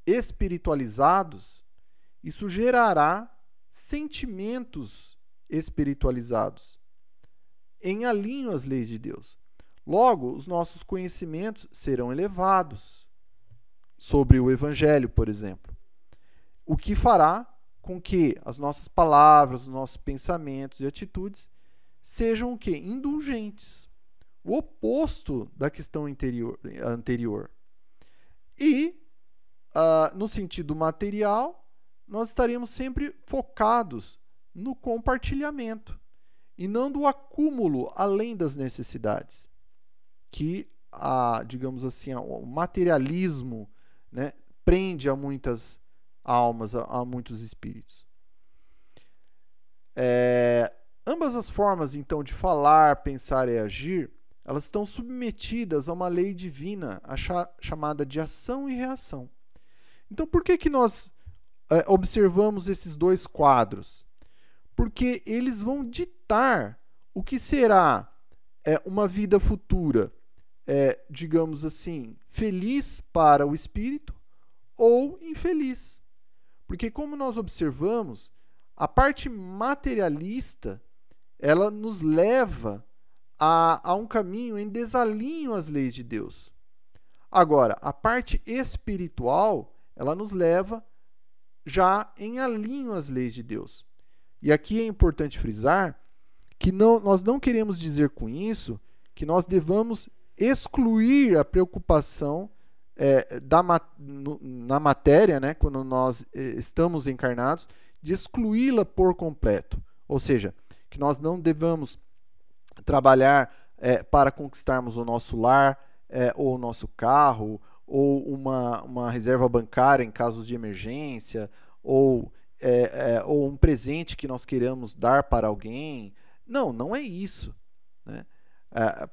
espiritualizados, isso gerará sentimentos espiritualizados, em alinho às leis de Deus. Logo, os nossos conhecimentos serão elevados sobre o Evangelho, por exemplo, o que fará com que as nossas palavras, os nossos pensamentos e atitudes sejam o quê? Indulgentes, o oposto da questão anterior. E, no sentido material, nós estaremos sempre focados no compartilhamento e não do acúmulo além das necessidades, que, digamos assim, o materialismo, né, prende a muitas almas, a muitos espíritos. Ambas as formas, então, de falar, pensar e agir, elas estão submetidas a uma lei divina, chamada de ação e reação. Então, por que nós observamos esses dois quadros? Porque eles vão ditar o que será uma vida futura, digamos assim, feliz para o espírito ou infeliz. Porque, como nós observamos, a parte materialista, ela nos leva a um caminho em desalinho às leis de Deus. Agora, a parte espiritual, ela nos leva já em alinho às leis de Deus. E aqui é importante frisar que nós não queremos dizer com isso que nós devamos excluir a preocupação na matéria, né, quando nós estamos encarnados, de excluí-la por completo. Ou seja, que nós não devamos trabalhar para conquistarmos o nosso lar, ou o nosso carro, ou uma reserva bancária em casos de emergência, ou um presente que nós queiramos dar para alguém. Não é isso, né?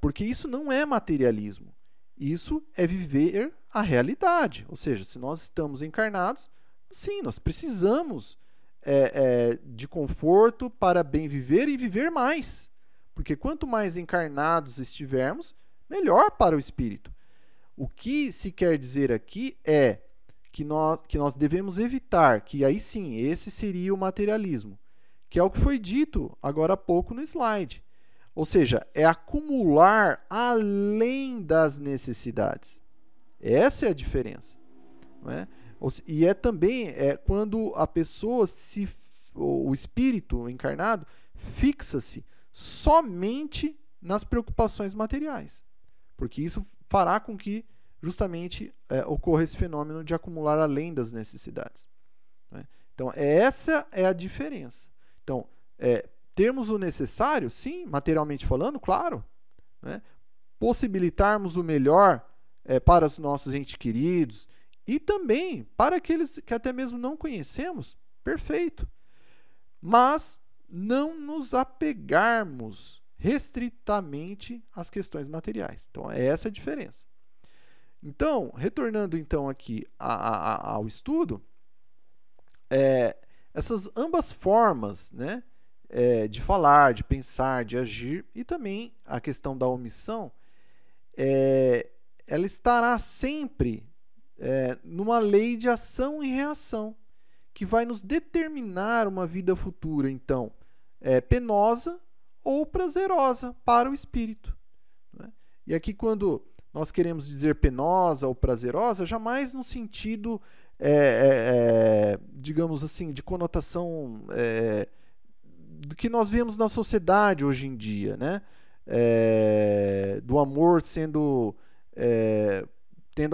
Porque isso não é materialismo. Isso é viver a realidade. Ou seja, se nós estamos encarnados, sim, nós precisamos de conforto para bem viver e viver mais. Porque quanto mais encarnados estivermos, melhor para o espírito. O que se quer dizer aqui é que nós devemos evitar, que aí sim, esse seria o materialismo, que é o que foi dito agora há pouco no slide. Ou seja, é acumular além das necessidades. Essa é a diferença, não é? E também quando a pessoa, o espírito encarnado, fixa-se somente nas preocupações materiais. Porque isso fará com que justamente ocorra esse fenômeno de acumular além das necessidades, né? Então, essa é a diferença. Então, termos o necessário, sim, materialmente falando, claro, né? Possibilitarmos o melhor para os nossos entes queridos e também para aqueles que até mesmo não conhecemos, perfeito. Mas não nos apegarmos restritamente às questões materiais. Então, é essa a diferença. Então, retornando então aqui ao estudo, essas ambas formas, né, de falar, de pensar, de agir, e também a questão da omissão, ela estará sempre numa lei de ação e reação, que vai nos determinar uma vida futura, então, penosa ou prazerosa para o espírito, né? E aqui, quando nós queremos dizer penosa ou prazerosa, jamais no sentido, digamos assim, de conotação do que nós vemos na sociedade hoje em dia, né? Do amor tendo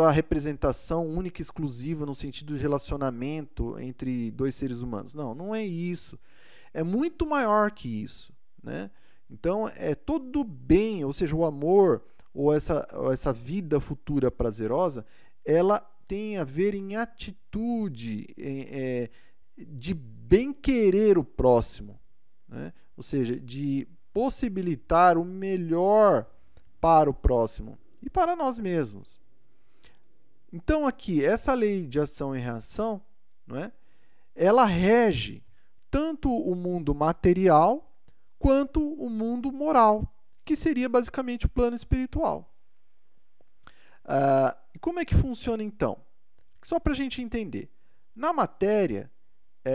a representação única e exclusiva no sentido de relacionamento entre dois seres humanos. Não é isso. É muito maior que isso, né? Então, todo bem, ou seja, o amor ou essa vida futura prazerosa, ela tem a ver em atitude, de bem querer o próximo, né? Ou seja, de possibilitar o melhor para o próximo e para nós mesmos. Então, aqui, essa lei de ação e reação, não é? ela rege tanto o mundo material quanto o mundo moral, que seria basicamente o plano espiritual. E como é que funciona então? Só para a gente entender. Na matéria,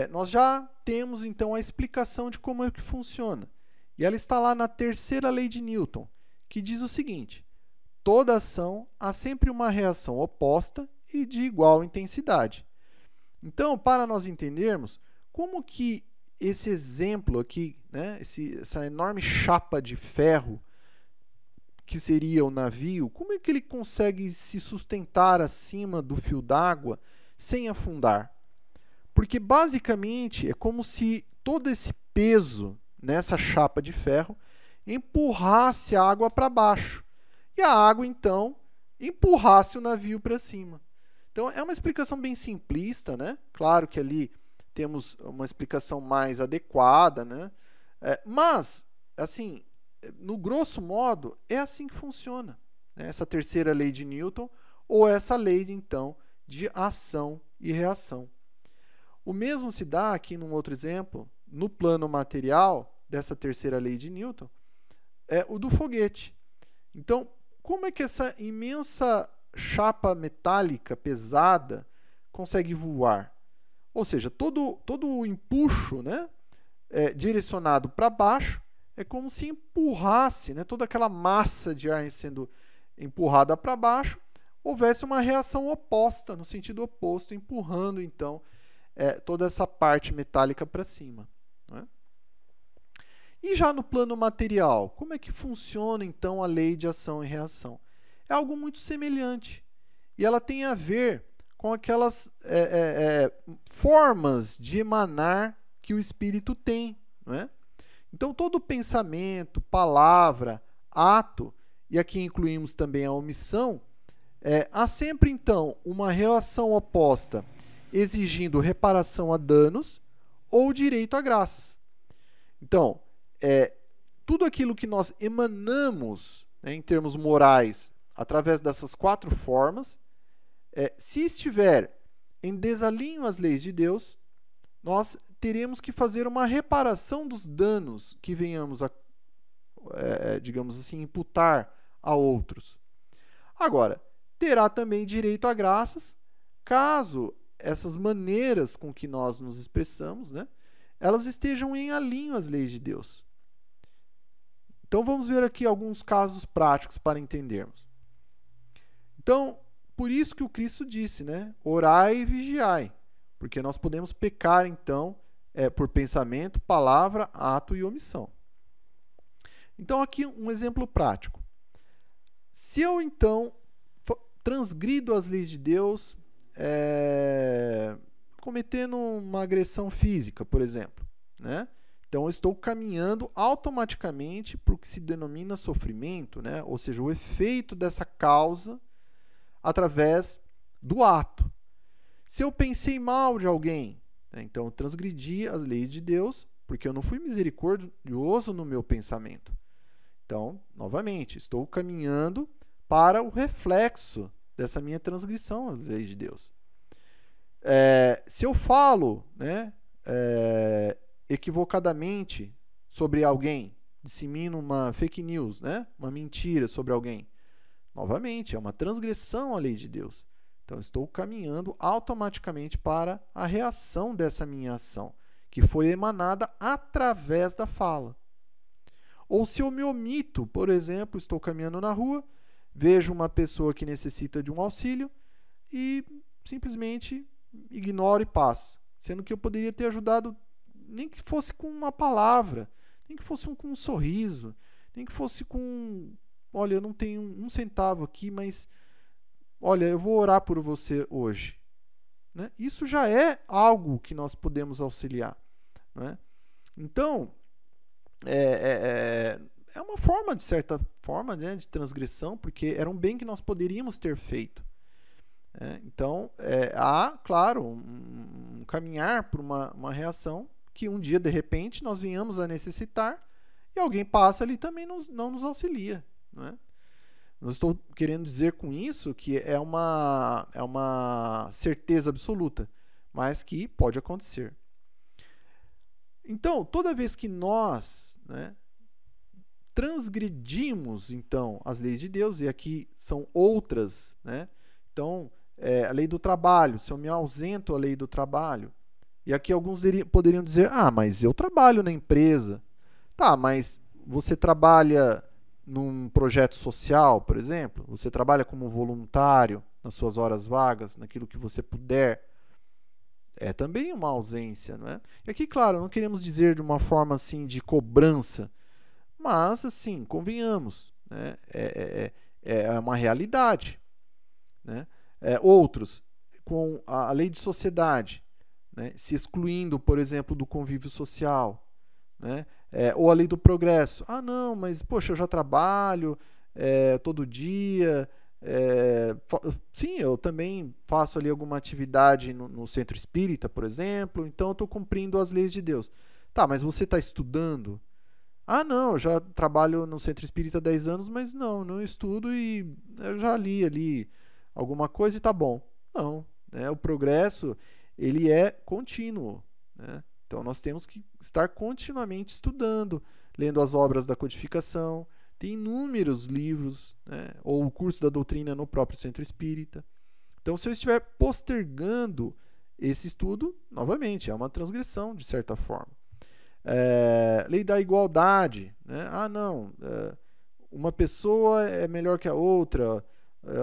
nós já temos então a explicação de como é que funciona. E ela está lá na terceira lei de Newton, que diz o seguinte: toda ação há sempre uma reação oposta e de igual intensidade. Então, para nós entendermos como que esse exemplo aqui, né, essa enorme chapa de ferro que seria o navio, como é que ele consegue se sustentar acima do fio d'água sem afundar? Porque basicamente é como se todo esse peso nessa chapa de ferro empurrasse a água para baixo. E a água, então, empurrasse o navio para cima. Então, é uma explicação bem simplista, né? Claro que ali temos uma explicação mais adequada, né? Mas, assim, no grosso modo, é assim que funciona, né? Essa terceira lei de Newton, ou essa lei, então, de ação e reação. O mesmo se dá aqui num outro exemplo, no plano material dessa terceira lei de Newton, é o do foguete. Então, como é que essa imensa chapa metálica pesada consegue voar? Ou seja, todo o empuxo, né, direcionado para baixo é como se empurrasse, né, toda aquela massa de ar sendo empurrada para baixo, houvesse uma reação oposta, no sentido oposto, empurrando então toda essa parte metálica para cima, né? E já no plano material, como é que funciona então a lei de ação e reação? É algo muito semelhante. E ela tem a ver com aquelas formas de emanar que o espírito tem, não é? Então, todo pensamento, palavra, ato, e aqui incluímos também a omissão, há sempre então uma relação oposta exigindo reparação a danos ou direito a graças. Então, tudo aquilo que nós emanamos, né, em termos morais, através dessas 4 formas, se estiver em desalinho às leis de Deus, nós teremos que fazer uma reparação dos danos que venhamos a, digamos assim, imputar a outros. Agora, terá também direito a graças, caso essas maneiras com que nós nos expressamos, né, elas estejam em alinho às leis de Deus. Então, vamos ver aqui alguns casos práticos para entendermos. Então, por isso que o Cristo disse, né, orai e vigiai, porque nós podemos pecar, então, por pensamento, palavra, ato e omissão. Então, aqui um exemplo prático. Se eu, então, transgrido as leis de Deus, cometendo uma agressão física, por exemplo, né? Então, eu estou caminhando automaticamente para o que se denomina sofrimento, né? Ou seja, o efeito dessa causa através do ato. Se eu pensei mal de alguém, né? Então eu transgredi as leis de Deus porque eu não fui misericordioso no meu pensamento. Então, novamente, estou caminhando para o reflexo dessa minha transgressão às leis de Deus. Se eu falo, né, equivocadamente sobre alguém, dissemino uma fake news, né, uma mentira sobre alguém, novamente, é uma transgressão à lei de Deus. Então, estou caminhando automaticamente para a reação dessa minha ação, que foi emanada através da fala. Ou se eu me omito, por exemplo, estou caminhando na rua, vejo uma pessoa que necessita de um auxílio e simplesmente ignoro e passo, sendo que eu poderia ter ajudado, nem que fosse com uma palavra, nem que fosse com um sorriso, nem que fosse com, olha, eu não tenho um centavo aqui, mas, olha, eu vou orar por você hoje. Né? Isso já é algo que nós podemos auxiliar. Né? Então, é uma forma, de certa forma, né, de transgressão, porque era um bem que nós poderíamos ter feito. Então, há, claro, um caminhar por uma reação que um dia, de repente, nós venhamos a necessitar e alguém passa ali e também não nos auxilia. Né? Não estou querendo dizer com isso que é uma certeza absoluta, mas que pode acontecer. Então, toda vez que nós, né, transgredimos, então, as leis de Deus, e aqui são outras, né? Então, a lei do trabalho, se eu me ausento à lei do trabalho, e aqui alguns poderiam dizer, mas eu trabalho na empresa. Tá, mas você trabalha num projeto social, por exemplo? Você trabalha como voluntário nas suas horas vagas, naquilo que você puder? É também uma ausência, não é? E aqui, claro, não queremos dizer de uma forma assim de cobrança, mas, assim, convenhamos, né? É uma realidade, né? Outros, com a lei de sociedade, né? Se excluindo, por exemplo, do convívio social, né? Ou a lei do progresso. Não, mas, poxa, eu já trabalho todo dia. Sim, eu também faço ali alguma atividade no centro espírita, por exemplo, então eu estou cumprindo as leis de Deus. Tá, mas você está estudando? Não, eu já trabalho no centro espírita há 10 anos, mas não estudo e eu já li ali alguma coisa e tá bom. Não, né? O progresso, ele é contínuo, né? Então nós temos que estar continuamente estudando, lendo as obras da codificação. Tem inúmeros livros, né? Ou o curso da doutrina no próprio centro espírita. Então, se eu estiver postergando esse estudo, novamente, é uma transgressão, de certa forma. Lei da igualdade, né? Uma pessoa é melhor que a outra,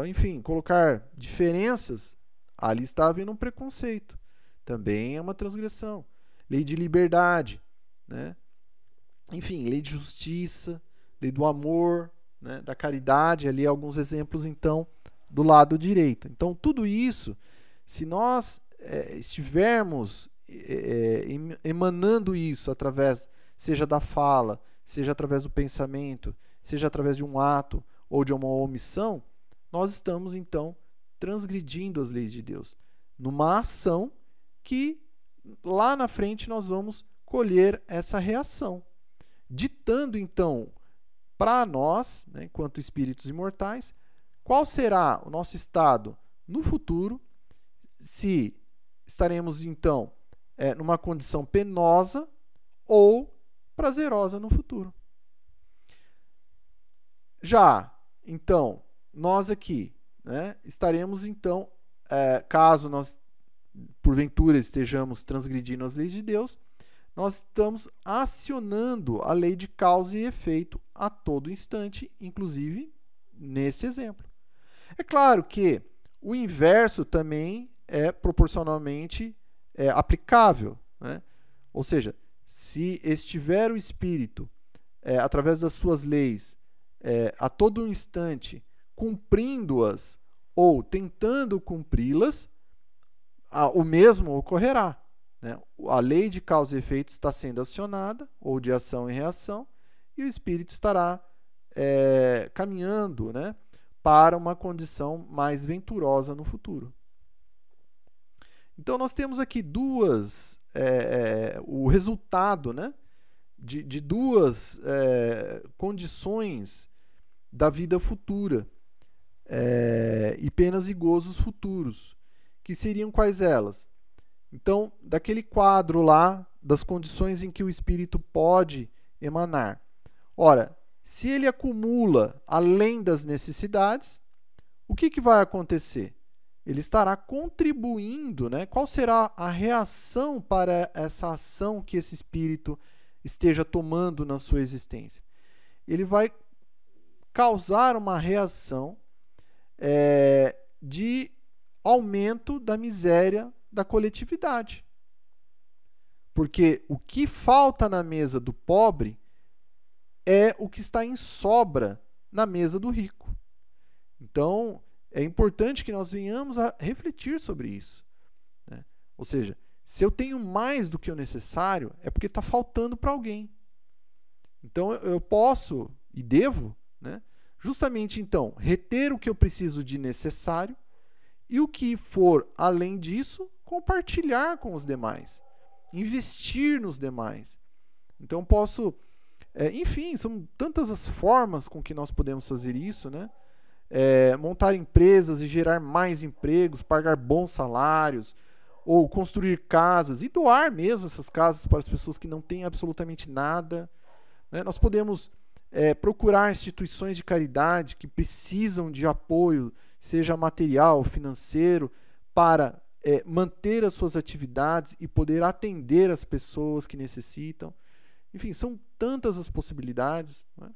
enfim, colocar diferenças, ali está havendo um preconceito, também é uma transgressão. Lei de liberdade, né? Enfim, lei de justiça, lei do amor, né? Da caridade, ali alguns exemplos então do lado direito. Então tudo isso, se nós estivermos emanando isso através, seja da fala, seja através do pensamento, seja através de um ato ou de uma omissão, nós estamos então transgredindo as leis de Deus, numa ação que lá na frente nós vamos colher essa reação, ditando então para nós, né, enquanto espíritos imortais, qual será o nosso estado no futuro, se estaremos então numa condição penosa ou prazerosa no futuro. Já, então, nós aqui, né, estaremos então, caso nós porventura estejamos transgredindo as leis de Deus, nós estamos acionando a lei de causa e efeito a todo instante, inclusive nesse exemplo. É claro que o inverso também é proporcionalmente aplicável, né? Ou seja, se estiver o espírito, através das suas leis, a todo instante, cumprindo-as ou tentando cumpri-las, o mesmo ocorrerá, né? A lei de causa e efeito está sendo acionada, ou de ação e reação, e o espírito estará caminhando, né, para uma condição mais venturosa no futuro. Então nós temos aqui o resultado, né, de duas condições da vida futura e penas e gozos futuros, que seriam quais elas? Então, daquele quadro lá das condições em que o espírito pode emanar. Ora, se ele acumula além das necessidades, o que vai acontecer? Ele estará contribuindo, né? Qual será a reação para essa ação que esse espírito esteja tomando na sua existência? Ele vai causar uma reação de aumento da miséria da coletividade. Porque o que falta na mesa do pobre é o que está em sobra na mesa do rico. Então, é importante que nós venhamos a refletir sobre isso, né? Ou seja, se eu tenho mais do que o necessário, é porque está faltando para alguém. Então, eu posso e devo, né, justamente então, reter o que eu preciso de necessário e o que for além disso, compartilhar com os demais, investir nos demais. Então, posso... enfim, são tantas as formas com que nós podemos fazer isso, né? Montar empresas e gerar mais empregos, pagar bons salários, ou construir casas e doar mesmo essas casas para as pessoas que não têm absolutamente nada, né? Nós podemos procurar instituições de caridade que precisam de apoio, seja material, financeiro, para manter as suas atividades e poder atender as pessoas que necessitam. Enfim, são tantas as possibilidades, né?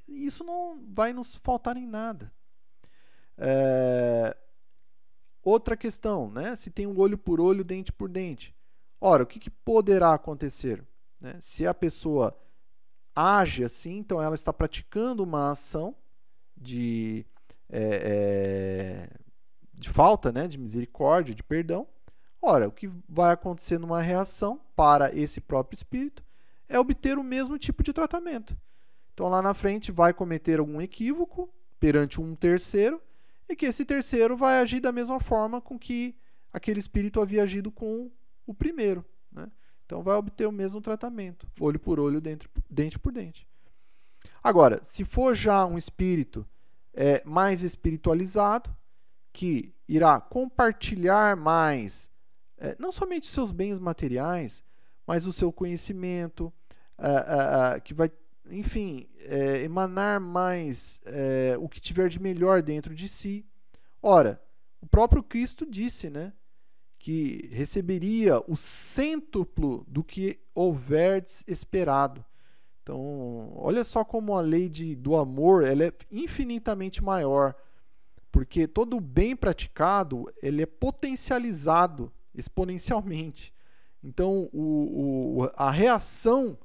E isso não vai nos faltar em nada. Outra questão, né? Se tem um olho por olho, dente por dente. Ora, o que poderá acontecer, né? Se a pessoa age assim, então ela está praticando uma ação de falta, né? De misericórdia, de perdão. Ora, o que vai acontecer numa reação para esse próprio espírito é obter o mesmo tipo de tratamento. Então, lá na frente, vai cometer algum equívoco perante um terceiro, e que esse terceiro vai agir da mesma forma com que aquele espírito havia agido com o primeiro, né? Então, vai obter o mesmo tratamento, olho por olho, dente por dente. Agora, se for já um espírito mais espiritualizado, que irá compartilhar mais, não somente os seus bens materiais, mas o seu conhecimento, que vai, enfim, emanar mais o que tiver de melhor dentro de si. Ora, o próprio Cristo disse, né, que receberia o cêntuplo do que houverdes esperado. Então, olha só como a lei do amor ela é infinitamente maior, porque todo o bem praticado ele é potencializado exponencialmente. Então, a reação,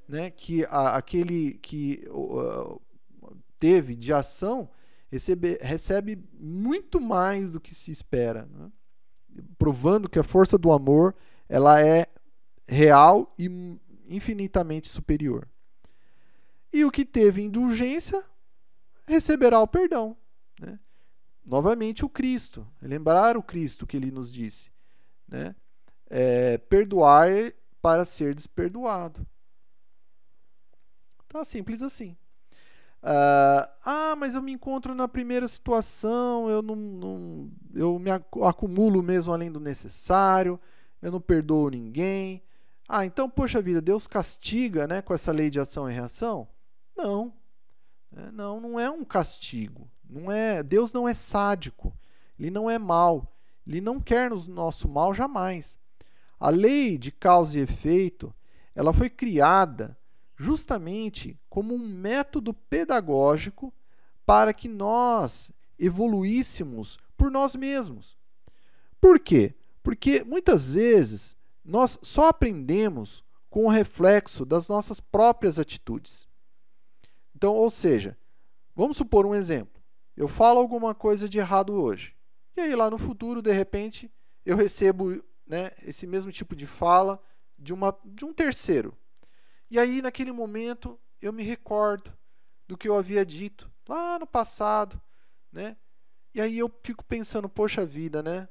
né, que aquele que teve de ação recebe muito mais do que se espera, né? Provando que a força do amor ela é real e infinitamente superior. E o que teve indulgência receberá o perdão, né? Novamente o Cristo, lembrar o Cristo que ele nos disse, né? Perdoar para ser desperdoado. Tá simples assim. Mas eu me encontro na primeira situação, eu me acumulo mesmo além do necessário, eu não perdoo ninguém. Então, poxa vida, Deus castiga, né, com essa lei de ação e reação? Não. Não é um castigo. Deus não é sádico. Ele não é mau. Ele não quer o nosso mal jamais. A lei de causa e efeito, ela foi criada justamente como um método pedagógico para que nós evoluíssemos por nós mesmos. Por quê? Porque muitas vezes nós só aprendemos com o reflexo das nossas próprias atitudes. Então, ou seja, vamos supor um exemplo. Eu falo alguma coisa de errado hoje. E aí lá no futuro, de repente, eu recebo, né, esse mesmo tipo de fala de um terceiro. E aí, naquele momento, eu me recordo do que eu havia dito lá no passado, né? E aí eu fico pensando, poxa vida, né?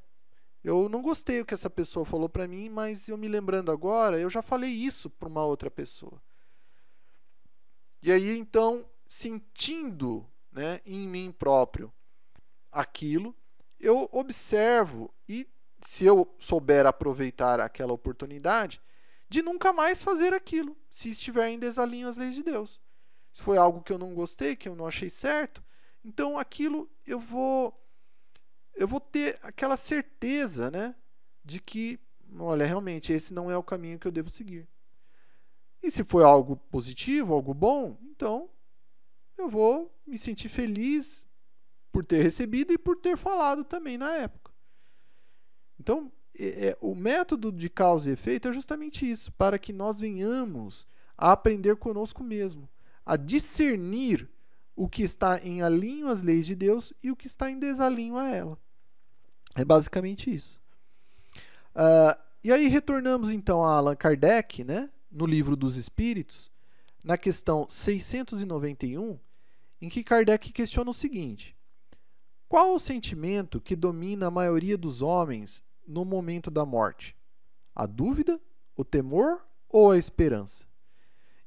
Eu não gostei do que essa pessoa falou para mim, mas eu me lembrando agora, eu já falei isso para uma outra pessoa. E aí, então, sentindo, né, em mim próprio aquilo, eu observo e, se eu souber aproveitar aquela oportunidade, de nunca mais fazer aquilo, se estiver em desalinho às leis de Deus. Se foi algo que eu não gostei, que eu não achei certo, então aquilo eu vou ter aquela certeza, né, de que, olha, realmente esse não é o caminho que eu devo seguir. E se foi algo positivo, algo bom, então eu vou me sentir feliz por ter recebido e por ter falado também na época. Então, o método de causa e efeito é justamente isso, para que nós venhamos a aprender conosco mesmo, a discernir o que está em alinho às leis de Deus e o que está em desalinho a ela. É basicamente isso. E aí retornamos então a Allan Kardec, né, no Livro dos Espíritos, na questão 691, em que Kardec questiona o seguinte: qual o sentimento que domina a maioria dos homens no momento da morte? A dúvida, o temor ou a esperança?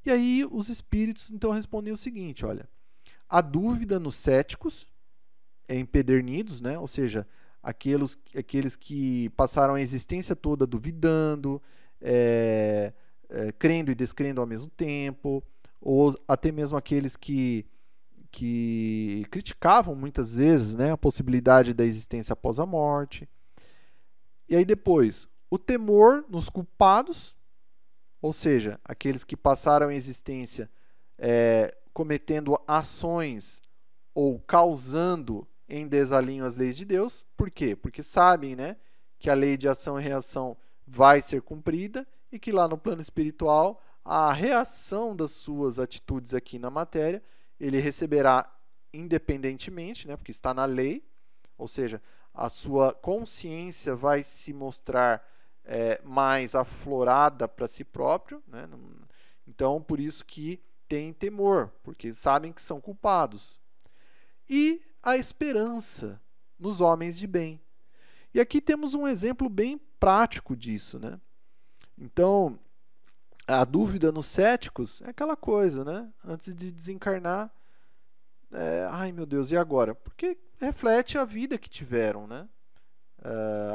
E aí os espíritos então respondem o seguinte, olha, a dúvida nos céticos, empedernidos, né? Ou seja, aqueles que passaram a existência toda duvidando, crendo e descrendo ao mesmo tempo, ou até mesmo aqueles que criticavam muitas vezes, né, a possibilidade da existência após a morte. E aí depois, o temor nos culpados, ou seja, aqueles que passaram a existência cometendo ações ou causando em desalinho as leis de Deus. Por quê? Porque sabem, né, que a lei de ação e reação vai ser cumprida e que lá no plano espiritual a reação das suas atitudes aqui na matéria ele receberá independentemente, né, porque está na lei, ou seja, a sua consciência vai se mostrar mais aflorada para si próprio, né? Então, por isso que tem temor, porque sabem que são culpados. E a esperança nos homens de bem. E aqui temos um exemplo bem prático disso, né? Então, a dúvida nos céticos é aquela coisa, né? Antes de desencarnar, ai meu Deus, e agora? Porque reflete a vida que tiveram, né?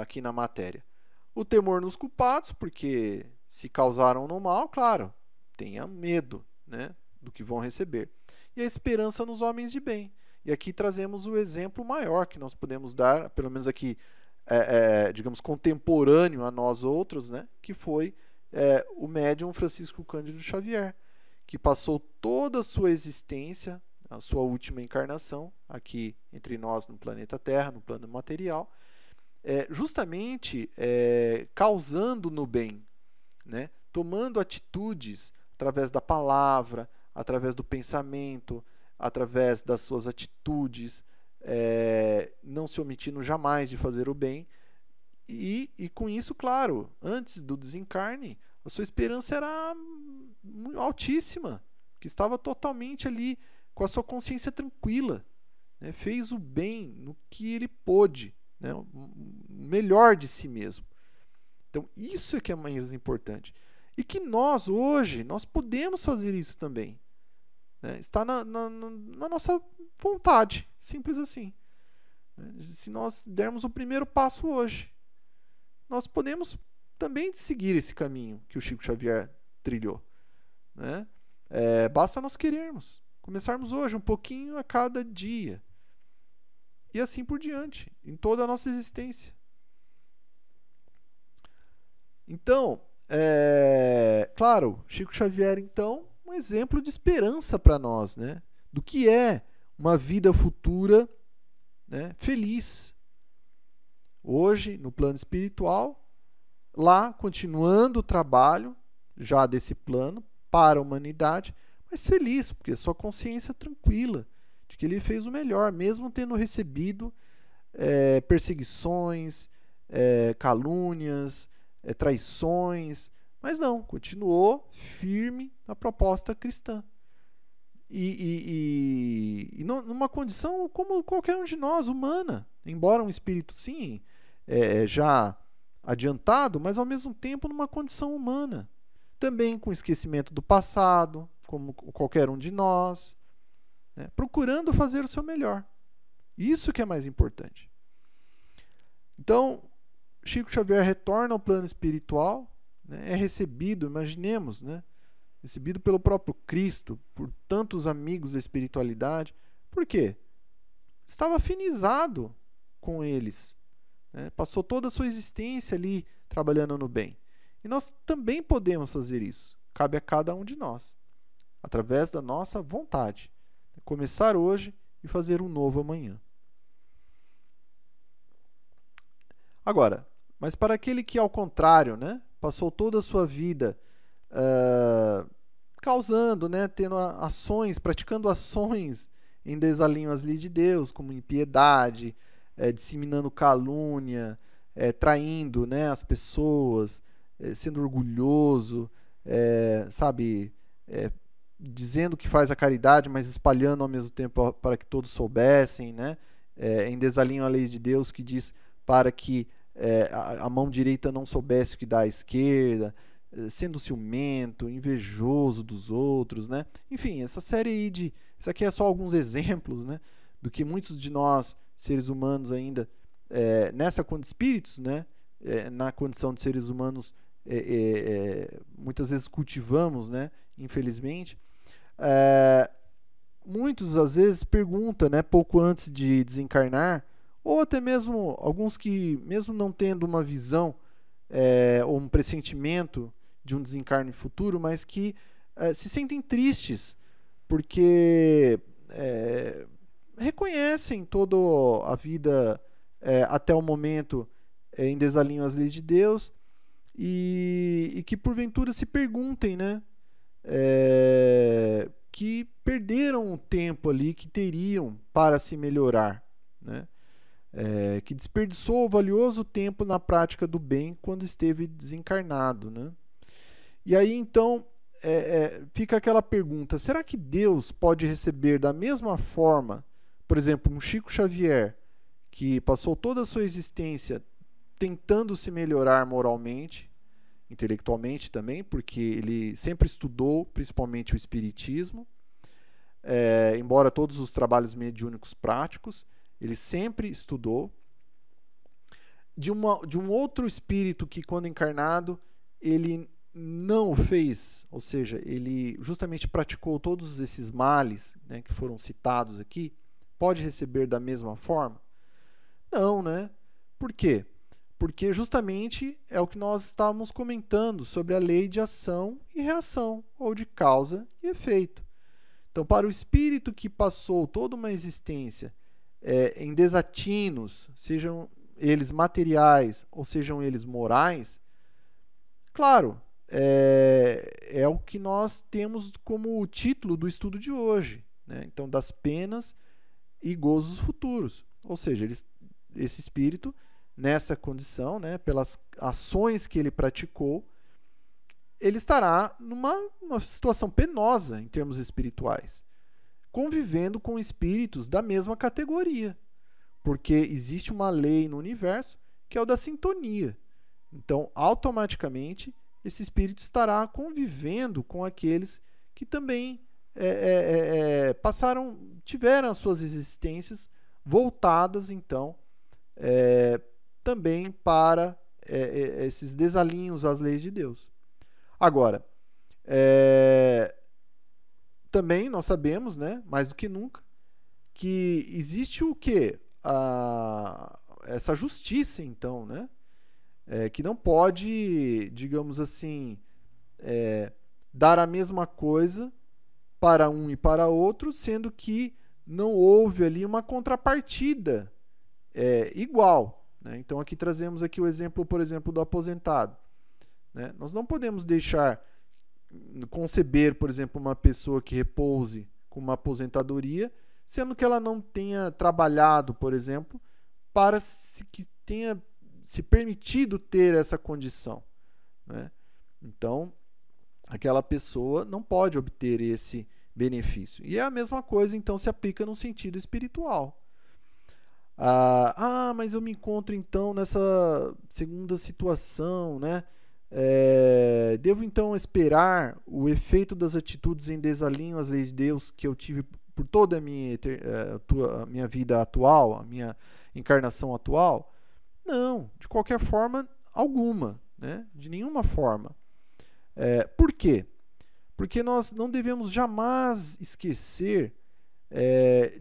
Aqui na matéria. O temor nos culpados, porque se causaram no mal, claro, tenha medo, né, do que vão receber. E a esperança nos homens de bem. E aqui trazemos o exemplo maior que nós podemos dar, pelo menos aqui, digamos, contemporâneo a nós outros, né, que foi o médium Francisco Cândido Xavier, que passou toda a sua existência, a sua última encarnação, aqui entre nós no planeta Terra, no plano material, justamente causando no bem, né? Tomando atitudes através da palavra, através do pensamento, através das suas atitudes, não se omitindo jamais de fazer o bem. E com isso, claro, antes do desencarne, a sua esperança era altíssima, que estava totalmente ali com a sua consciência tranquila, né? Fez o bem no que ele pôde, né? O melhor de si mesmo. Então, isso é que é mais importante. E que nós, hoje, nós podemos fazer isso também, né? Está na nossa vontade, simples assim. Se nós dermos o primeiro passo hoje, nós podemos também seguir esse caminho que o Chico Xavier trilhou, né? Basta nós querermos. Começarmos hoje, um pouquinho a cada dia. E assim por diante, em toda a nossa existência. Então, claro, Chico Xavier, então, um exemplo de esperança para nós, né? Do que é uma vida futura, né, feliz. Hoje, no plano espiritual, lá, continuando o trabalho, já desse plano, para a humanidade, mas feliz, porque sua consciência tranquila, de que ele fez o melhor, mesmo tendo recebido perseguições, calúnias, traições, mas não, continuou firme na proposta cristã. E numa condição como qualquer um de nós, humana, embora um espírito, sim, já adiantado, mas ao mesmo tempo numa condição humana. Também com esquecimento do passado, como qualquer um de nós, né? Procurando fazer o seu melhor. Isso que é mais importante. Então, Chico Xavier retorna ao plano espiritual, né? É recebido, imaginemos, né? Recebido pelo próprio Cristo, por tantos amigos da espiritualidade. Por quê? Estava afinizado com eles, né? Passou toda a sua existência ali trabalhando no bem. E nós também podemos fazer isso. Cabe a cada um de nós, através da nossa vontade. Começar hoje e fazer um novo amanhã. Agora, mas para aquele que, ao contrário, né, passou toda a sua vida causando, né, tendo ações, praticando ações em desalinho às leis de Deus, como impiedade, disseminando calúnia, traindo, né, as pessoas, sendo orgulhoso, sabe, dizendo que faz a caridade, mas espalhando ao mesmo tempo para que todos soubessem, né, em desalinho às leis de Deus, que diz para que a mão direita não soubesse o que dá à esquerda, sendo ciumento, invejoso dos outros, né? Enfim, essa série aí isso aqui é só alguns exemplos, né, do que muitos de nós, seres humanos ainda, nessa condição de espíritos, né, na condição de seres humanos, muitas vezes cultivamos, né, infelizmente, muitos às vezes perguntam, né, pouco antes de desencarnar, ou até mesmo alguns que, mesmo não tendo uma visão ou um pressentimento de um desencarne futuro, mas que se sentem tristes porque reconhecem toda a vida até o momento em desalinho às leis de Deus e que porventura se perguntem, né, que perderam o tempo ali que teriam para se melhorar, né, que desperdiçou o valioso tempo na prática do bem quando esteve desencarnado, né? E aí então fica aquela pergunta: será que Deus pode receber da mesma forma, por exemplo, um Chico Xavier, que passou toda a sua existência tentando se melhorar moralmente, intelectualmente também, porque ele sempre estudou principalmente o espiritismo, embora todos os trabalhos mediúnicos práticos, ele sempre estudou, de um outro espírito que, quando encarnado, ele não o fez, ou seja, ele justamente praticou todos esses males, né, que foram citados aqui, pode receber da mesma forma? Não, né? Por quê? Porque justamente é o que nós estávamos comentando sobre a lei de ação e reação, ou de causa e efeito. Então, para o espírito que passou toda uma existência em desatinos, sejam eles materiais ou sejam eles morais, claro, é o que nós temos como título do estudo de hoje, né? Então, das penas e gozos futuros. Ou seja, esse espírito, nessa condição, né, pelas ações que ele praticou, ele estará numa situação penosa em termos espirituais, convivendo com espíritos da mesma categoria, porque existe uma lei no universo que é o da sintonia. Então, automaticamente, esse espírito estará convivendo com aqueles que também tiveram as suas existências voltadas, então, também para esses desalinhos às leis de Deus. Agora, também nós sabemos, né, mais do que nunca, que existe o quê? Essa justiça, então, né, que não pode, digamos assim, dar a mesma coisa para um e para outro, sendo que não houve ali uma contrapartida igual, né? Então aqui trazemos aqui o exemplo, por exemplo, do aposentado, né? Nós não podemos conceber, por exemplo, uma pessoa que repouse com uma aposentadoria, sendo que ela não tenha trabalhado, por exemplo, para que tenha se permitido ter essa condição, né? Então, aquela pessoa não pode obter esse benefício. E a mesma coisa, então, se aplica no sentido espiritual. Mas eu me encontro, então, nessa segunda situação, né? Devo, então, esperar o efeito das atitudes em desalinho às leis de Deus que eu tive por toda a minha vida atual, a minha encarnação atual? Não, de qualquer forma alguma, né? De nenhuma forma. Por quê? Porque nós não devemos jamais esquecer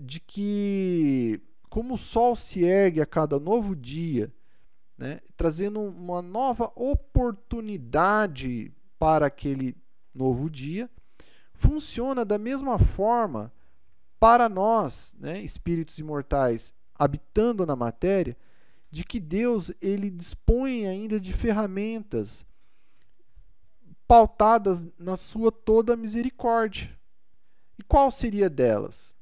de que, como o sol se ergue a cada novo dia, né, trazendo uma nova oportunidade para aquele novo dia, funciona da mesma forma para nós, né, espíritos imortais habitando na matéria, de que Deus ele dispõe ainda de ferramentas pautadas na sua toda misericórdia. E qual seria delas?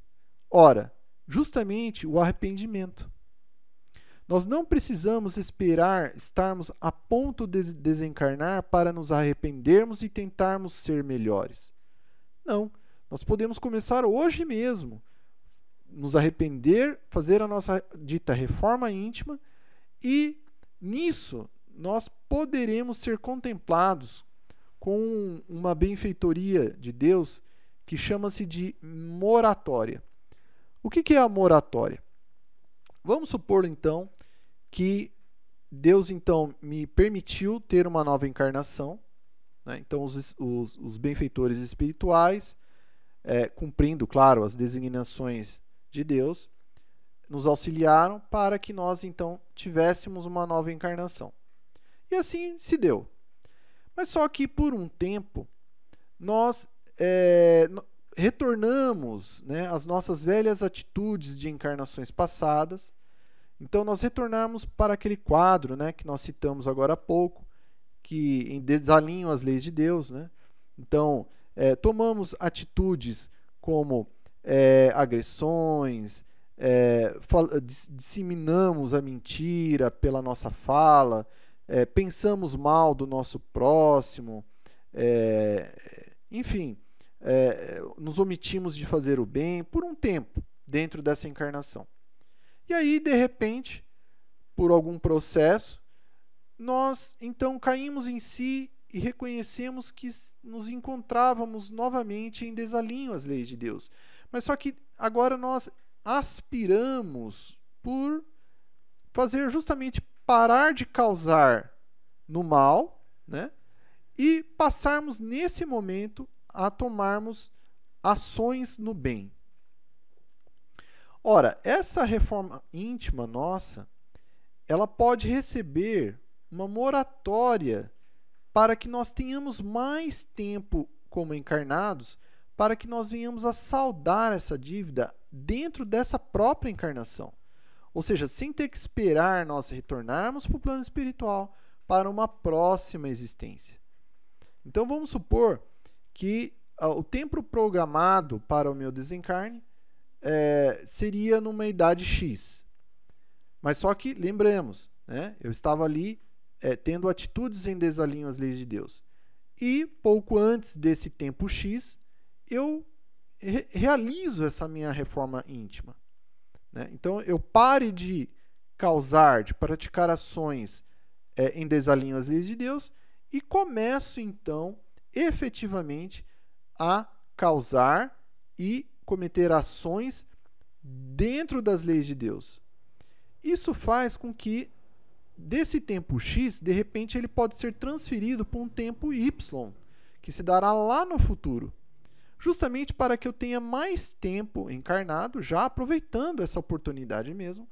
Ora, justamente o arrependimento. Nós não precisamos esperar estarmos a ponto de desencarnar para nos arrependermos e tentarmos ser melhores. Não, nós podemos começar hoje mesmo, nos arrepender, fazer a nossa dita reforma íntima, e nisso nós poderemos ser contemplados com uma benfeitoria de Deus que chama-se de moratória. O que é a moratória? Vamos supor, então, que Deus, então, me permitiu ter uma nova encarnação, né? Então, os benfeitores espirituais, cumprindo, claro, as designações de Deus, nos auxiliaram para que nós, então, tivéssemos uma nova encarnação. E assim se deu. Mas só que, por um tempo, nós retornamos, né, às nossas velhas atitudes de encarnações passadas. Então, nós retornamos para aquele quadro, né, que nós citamos agora há pouco, que desalinham as leis de Deus, né? Então, tomamos atitudes como agressões, disseminamos a mentira pela nossa fala, pensamos mal do nosso próximo, enfim, nos omitimos de fazer o bem por um tempo dentro dessa encarnação. E aí, de repente, por algum processo, nós então caímos em si e reconhecemos que nos encontrávamos novamente em desalinho às leis de Deus. Mas só que agora nós aspiramos por fazer justamente parar de causar no mal, né? E passarmos nesse momento a tomarmos ações no bem. Ora, essa reforma íntima nossa, ela pode receber uma moratória para que nós tenhamos mais tempo como encarnados, para que nós venhamos a saldar essa dívida dentro dessa própria encarnação. Ou seja, sem ter que esperar nós retornarmos para o plano espiritual para uma próxima existência. Então vamos supor que o tempo programado para o meu desencarne seria numa idade X. Mas só que, lembremos, né, eu estava ali tendo atitudes em desalinho às leis de Deus. E pouco antes desse tempo X, eu realizo essa minha reforma íntima. Né? Então, eu pare de causar, de praticar ações em desalinho às leis de Deus e começo, então, efetivamente, a causar e cometer ações dentro das leis de Deus. Isso faz com que, desse tempo X, de repente, ele pode ser transferido para um tempo Y, que se dará lá no futuro. Justamente para que eu tenha mais tempo encarnado, já aproveitando essa oportunidade mesmo,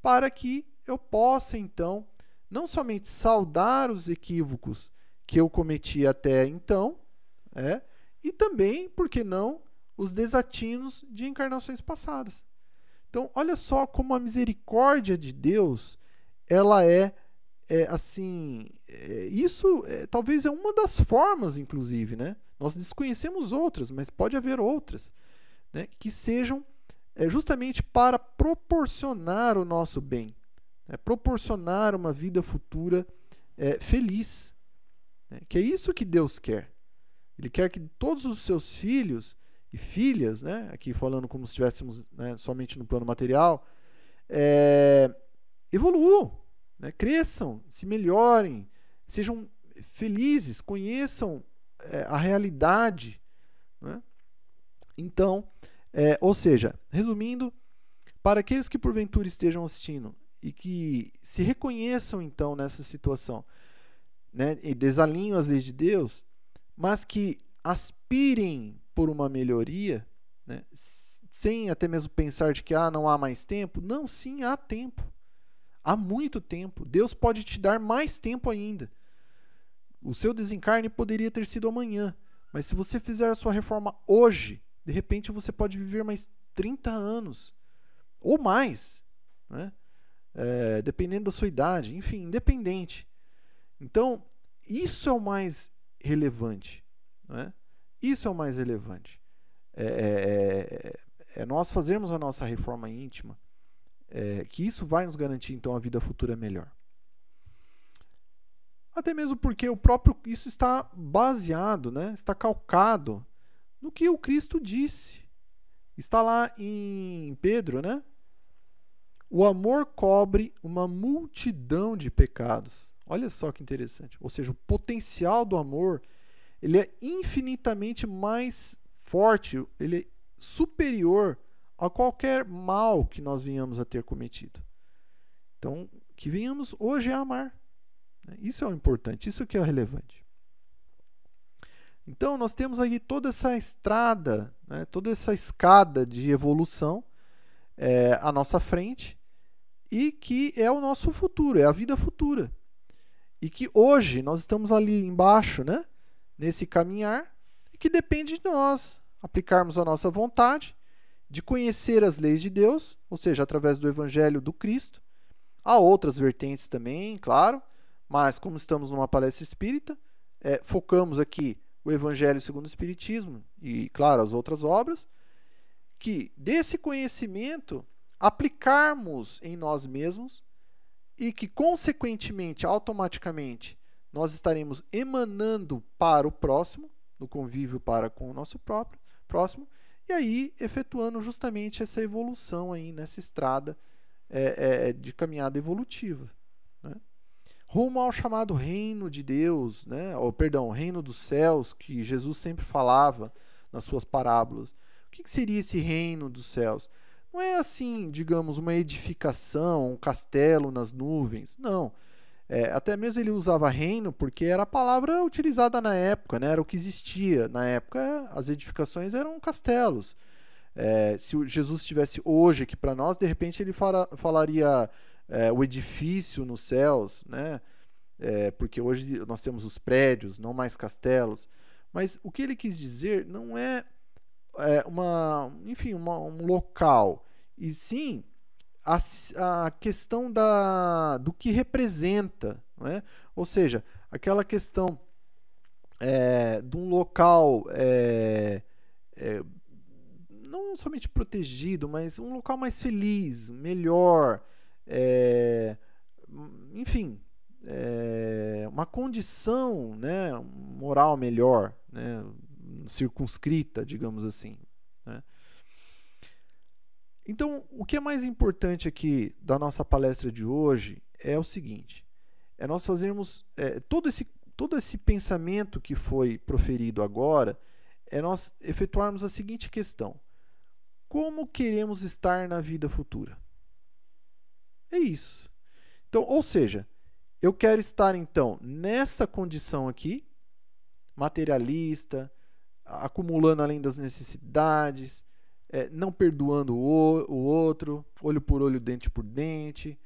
para que eu possa, então, não somente saldar os equívocos que eu cometi até então, e também, por que não, os desatinos de encarnações passadas. Então, olha só como a misericórdia de Deus, ela isso talvez é uma das formas, inclusive, né? Nós desconhecemos outras, mas pode haver outras, né, que sejam justamente para proporcionar o nosso bem, proporcionar uma vida futura feliz, né, que é isso que Deus quer. Ele quer que todos os seus filhos e filhas, né, aqui falando como se estivéssemos, né, somente no plano material, evoluam, né, cresçam, se melhorem, sejam felizes, conheçam a realidade. Né? Então, ou seja, resumindo, para aqueles que porventura estejam assistindo e que se reconheçam então nessa situação, né, e desalinham as leis de Deus, mas que aspirem por uma melhoria, né, sem até mesmo pensar de que não há mais tempo. Não, sim, há tempo. Há muito tempo. Deus pode te dar mais tempo ainda. O seu desencarne poderia ter sido amanhã, mas se você fizer a sua reforma hoje, de repente você pode viver mais 30 anos, ou mais, né? Dependendo da sua idade, enfim, independente. Então, isso é o mais relevante. Né? Isso é o mais relevante. Nós fazermos a nossa reforma íntima, que isso vai nos garantir, então, a vida futura melhor. Até mesmo porque isso está baseado, né? Está calcado no que o Cristo disse. Está lá em Pedro, né? O amor cobre uma multidão de pecados. Olha só que interessante. Ou seja, o potencial do amor, ele é infinitamente mais forte, ele é superior a qualquer mal que nós venhamos a ter cometido. Então, que venhamos hoje a amar. Isso é o importante, isso que é o relevante. Então, nós temos aí toda essa estrada, né, toda essa escada de evolução à nossa frente e que é o nosso futuro, é a vida futura. E que hoje nós estamos ali embaixo, né, nesse caminhar, e que depende de nós aplicarmos a nossa vontade, de conhecer as leis de Deus, ou seja, através do Evangelho do Cristo. Há outras vertentes também, claro, mas como estamos numa palestra espírita, focamos aqui o Evangelho segundo o Espiritismo e, claro, as outras obras, que desse conhecimento aplicarmos em nós mesmos e que, consequentemente, automaticamente, nós estaremos emanando para o próximo, no convívio para com o nosso próximo, e aí efetuando justamente essa evolução aí nessa estrada de caminhada evolutiva, né? Rumo ao chamado reino de Deus, né? Reino dos céus, que Jesus sempre falava nas suas parábolas. O que seria esse reino dos céus? Não é assim, digamos, uma edificação, um castelo nas nuvens. Não. Até mesmo ele usava reino porque era a palavra utilizada na época, né? Era o que existia. Na época, as edificações eram castelos. Se Jesus estivesse hoje aqui para nós, de repente ele falaria o edifício nos céus, né? Porque hoje nós temos os prédios, não mais castelos. Mas o que ele quis dizer não é um local, e sim a questão do que representa, não é? Ou seja, aquela questão de um local não somente protegido, mas um local mais feliz, melhor, enfim, uma condição, né, moral melhor, né, circunscrita, digamos assim, né? Então, o que é mais importante aqui da nossa palestra de hoje é o seguinte: nós fazermos todo esse pensamento que foi proferido agora, nós efetuarmos a seguinte questão: como queremos estar na vida futura? É isso. Então, ou seja, eu quero estar então nessa condição aqui, materialista, acumulando além das necessidades, não perdoando o outro, olho por olho, dente por dente,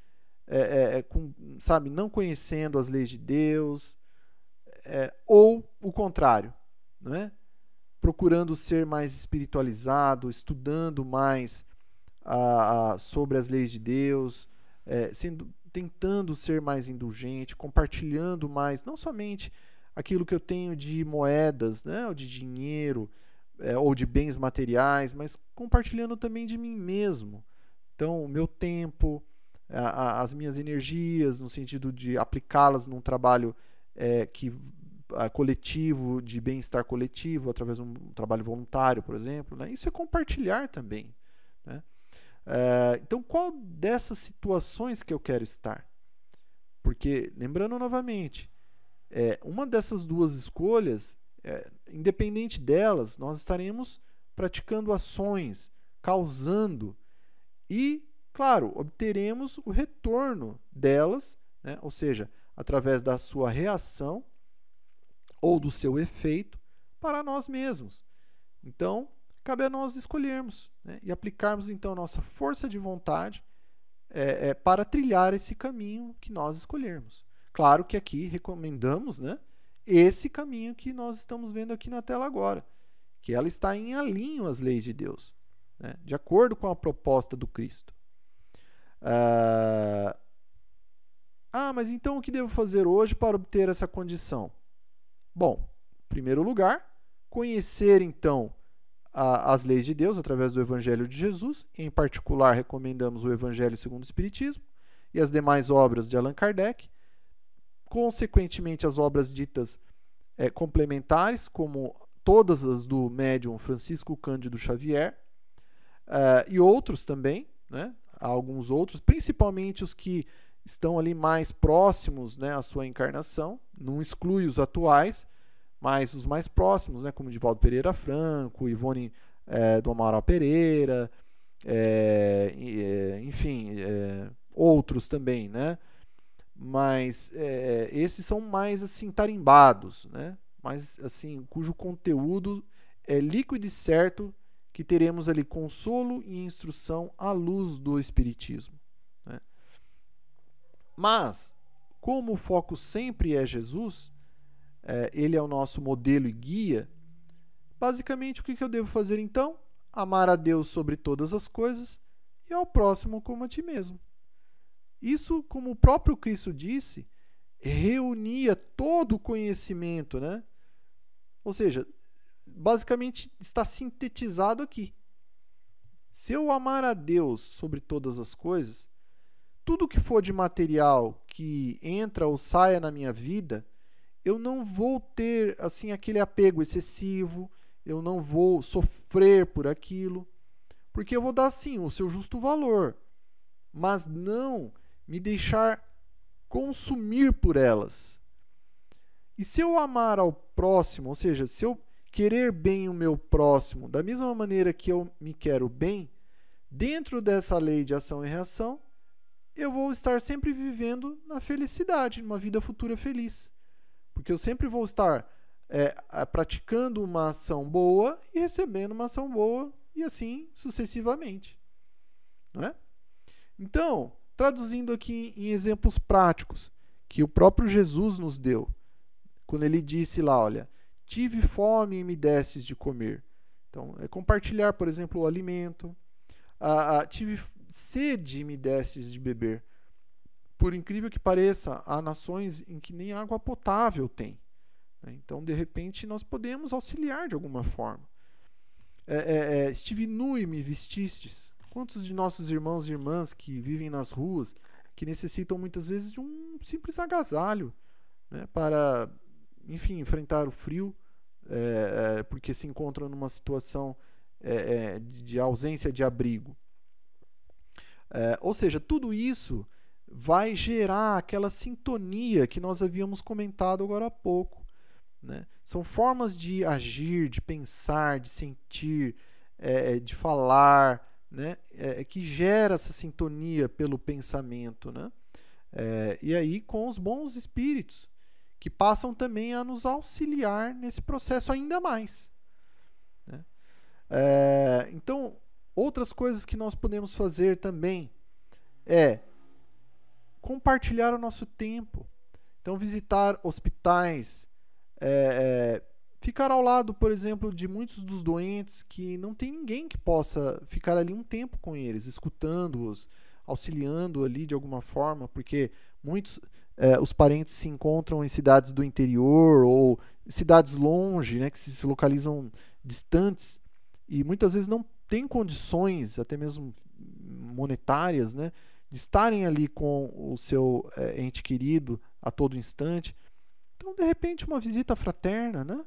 não conhecendo as leis de Deus, ou o contrário, não é? Procurando ser mais espiritualizado, estudando mais sobre as leis de Deus, tentando ser mais indulgente, compartilhando mais, não somente aquilo que eu tenho de moedas, né, ou de dinheiro, ou de bens materiais, mas compartilhando também de mim mesmo. Então, o meu tempo, as minhas energias, no sentido de aplicá-las num trabalho coletivo, de bem-estar coletivo, através de um trabalho voluntário, por exemplo, né? Isso é compartilhar também, né? Então, qual dessas situações que eu quero estar? Porque, lembrando novamente, uma dessas duas escolhas, independente delas, nós estaremos praticando ações, causando e, claro, obteremos o retorno delas, né? Ou seja, através da sua reação ou do seu efeito para nós mesmos. Então, cabe a nós escolhermos, né? E aplicarmos então nossa força de vontade para trilhar esse caminho que nós escolhermos. Claro que aqui recomendamos, né, esse caminho que nós estamos vendo aqui na tela agora, que ela está em alinho às leis de Deus, né, de acordo com a proposta do Cristo. Mas então o que devo fazer hoje para obter essa condição? Bom, em primeiro lugar, conhecer então as leis de Deus através do Evangelho de Jesus. Em particular, recomendamos o Evangelho segundo o Espiritismo e as demais obras de Allan Kardec. Consequentemente, as obras ditas complementares, como todas as do médium Francisco Cândido Xavier, e outros também, né? Há alguns outros, principalmente os que estão ali mais próximos, né, à sua encarnação, não exclui os atuais, mas os mais próximos, né, como Divaldo Pereira Franco, Ivone do Amaral Pereira, enfim, outros também, né? mas esses são mais assim tarimbados, né? Mas assim, cujo conteúdo é líquido e certo que teremos ali consolo e instrução à luz do Espiritismo, né? Mas, como o foco sempre é Jesus, ele é o nosso modelo e guia, basicamente o que eu devo fazer então? Amar a Deus sobre todas as coisas e ao próximo como a ti mesmo. Isso, como o próprio Cristo disse, reunia todo o conhecimento, né? Ou seja, basicamente está sintetizado aqui. Se eu amar a Deus sobre todas as coisas, tudo que for de material que entra ou saia na minha vida, eu não vou ter assim aquele apego excessivo, eu não vou sofrer por aquilo, porque eu vou dar sim o seu justo valor, mas não me deixar consumir por elas. E se eu amar ao próximo, ou seja, se eu querer bem o meu próximo, da mesma maneira que eu me quero bem, dentro dessa lei de ação e reação, eu vou estar sempre vivendo na felicidade, numa vida futura feliz. Porque eu sempre vou estar praticando uma ação boa e recebendo uma ação boa, e assim sucessivamente. Não é? Então, traduzindo aqui em exemplos práticos, que o próprio Jesus nos deu, quando ele disse lá, olha, tive fome e me desses de comer. Então, é compartilhar, por exemplo, o alimento. Tive sede e me desses de beber. Por incrível que pareça, há nações em que nem água potável tem. Então, de repente, nós podemos auxiliar de alguma forma. Estive nu e me vestistes. Quantos de nossos irmãos e irmãs que vivem nas ruas, que necessitam muitas vezes de um simples agasalho, né, para, enfim, enfrentar o frio, porque se encontram numa situação de ausência de abrigo. Ou seja, tudo isso vai gerar aquela sintonia que nós havíamos comentado agora há pouco, né? São formas de agir, de pensar, de sentir, de falar, né? Que gera essa sintonia pelo pensamento, né? E aí com os bons espíritos, que passam também a nos auxiliar nesse processo ainda mais, né? Então, outras coisas que nós podemos fazer também é compartilhar o nosso tempo. Então, visitar hospitais, ficar ao lado, por exemplo, de muitos dos doentes que não tem ninguém que possa ficar ali um tempo com eles, escutando-os, auxiliando ali de alguma forma, porque muitos os parentes se encontram em cidades do interior ou cidades longe, né, que se localizam distantes e muitas vezes não têm condições, até mesmo monetárias, né, de estarem ali com o seu ente querido a todo instante. Então, de repente, uma visita fraterna, né?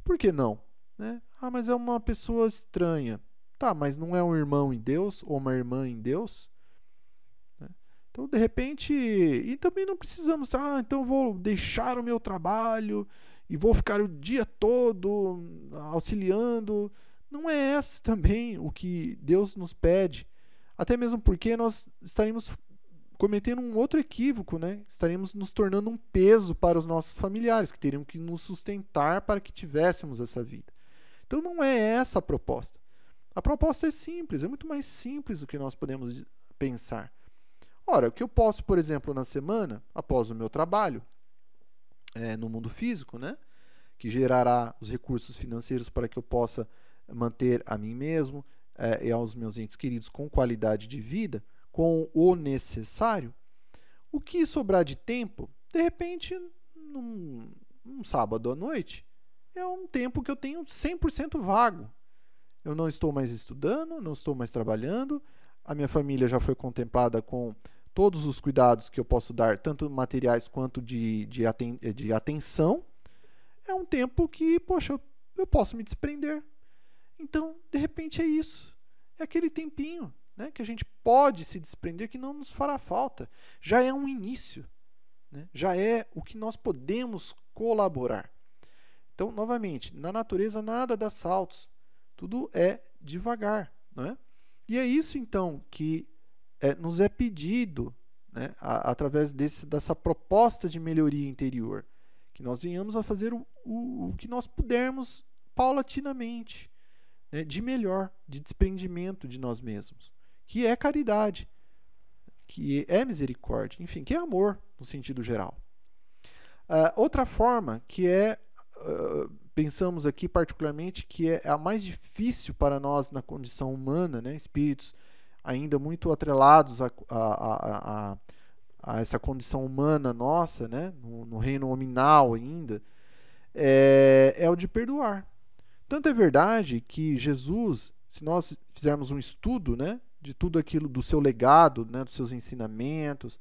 Por que não? Né? Mas é uma pessoa estranha. Tá, mas não é um irmão em Deus ou uma irmã em Deus? Né? Então, de repente, e também não precisamos, então vou deixar o meu trabalho e vou ficar o dia todo auxiliando. Não é esse também o que Deus nos pede. Até mesmo porque nós estaríamos cometendo um outro equívoco, né? Estaremos nos tornando um peso para os nossos familiares, que teriam que nos sustentar para que tivéssemos essa vida. Então não é essa a proposta. A proposta é simples, é muito mais simples do que nós podemos pensar. Ora, o que eu posso, por exemplo, na semana, após o meu trabalho, no mundo físico, né? Que gerará os recursos financeiros para que eu possa manter a mim mesmo, e aos meus entes queridos com qualidade de vida, com o necessário, o que sobrar de tempo, de repente, num sábado à noite, é um tempo que eu tenho 100% vago. Eu não estou mais estudando, não estou mais trabalhando, a minha família já foi contemplada com todos os cuidados que eu posso dar, tanto materiais quanto de atenção. É um tempo que, poxa, eu posso me desprender. Então, de repente, é isso. É aquele tempinho, né, que a gente pode se desprender, que não nos fará falta. Já é um início, né? Já é o que nós podemos colaborar. Então, novamente, na natureza nada dá saltos. Tudo é devagar, não é? E é isso, então, que nos é pedido, né, através dessa proposta de melhoria interior, que nós venhamos a fazer o que nós pudermos paulatinamente, né, de melhor, de desprendimento de nós mesmos, que é caridade, que é misericórdia, enfim, que é amor no sentido geral. Outra forma que pensamos aqui particularmente, que é a mais difícil para nós na condição humana, né, espíritos ainda muito atrelados a essa condição humana nossa, né, no reino nominal ainda, é o de perdoar. Tanto é verdade que Jesus, se nós fizermos um estudo, né, de tudo aquilo do seu legado, né, dos seus ensinamentos,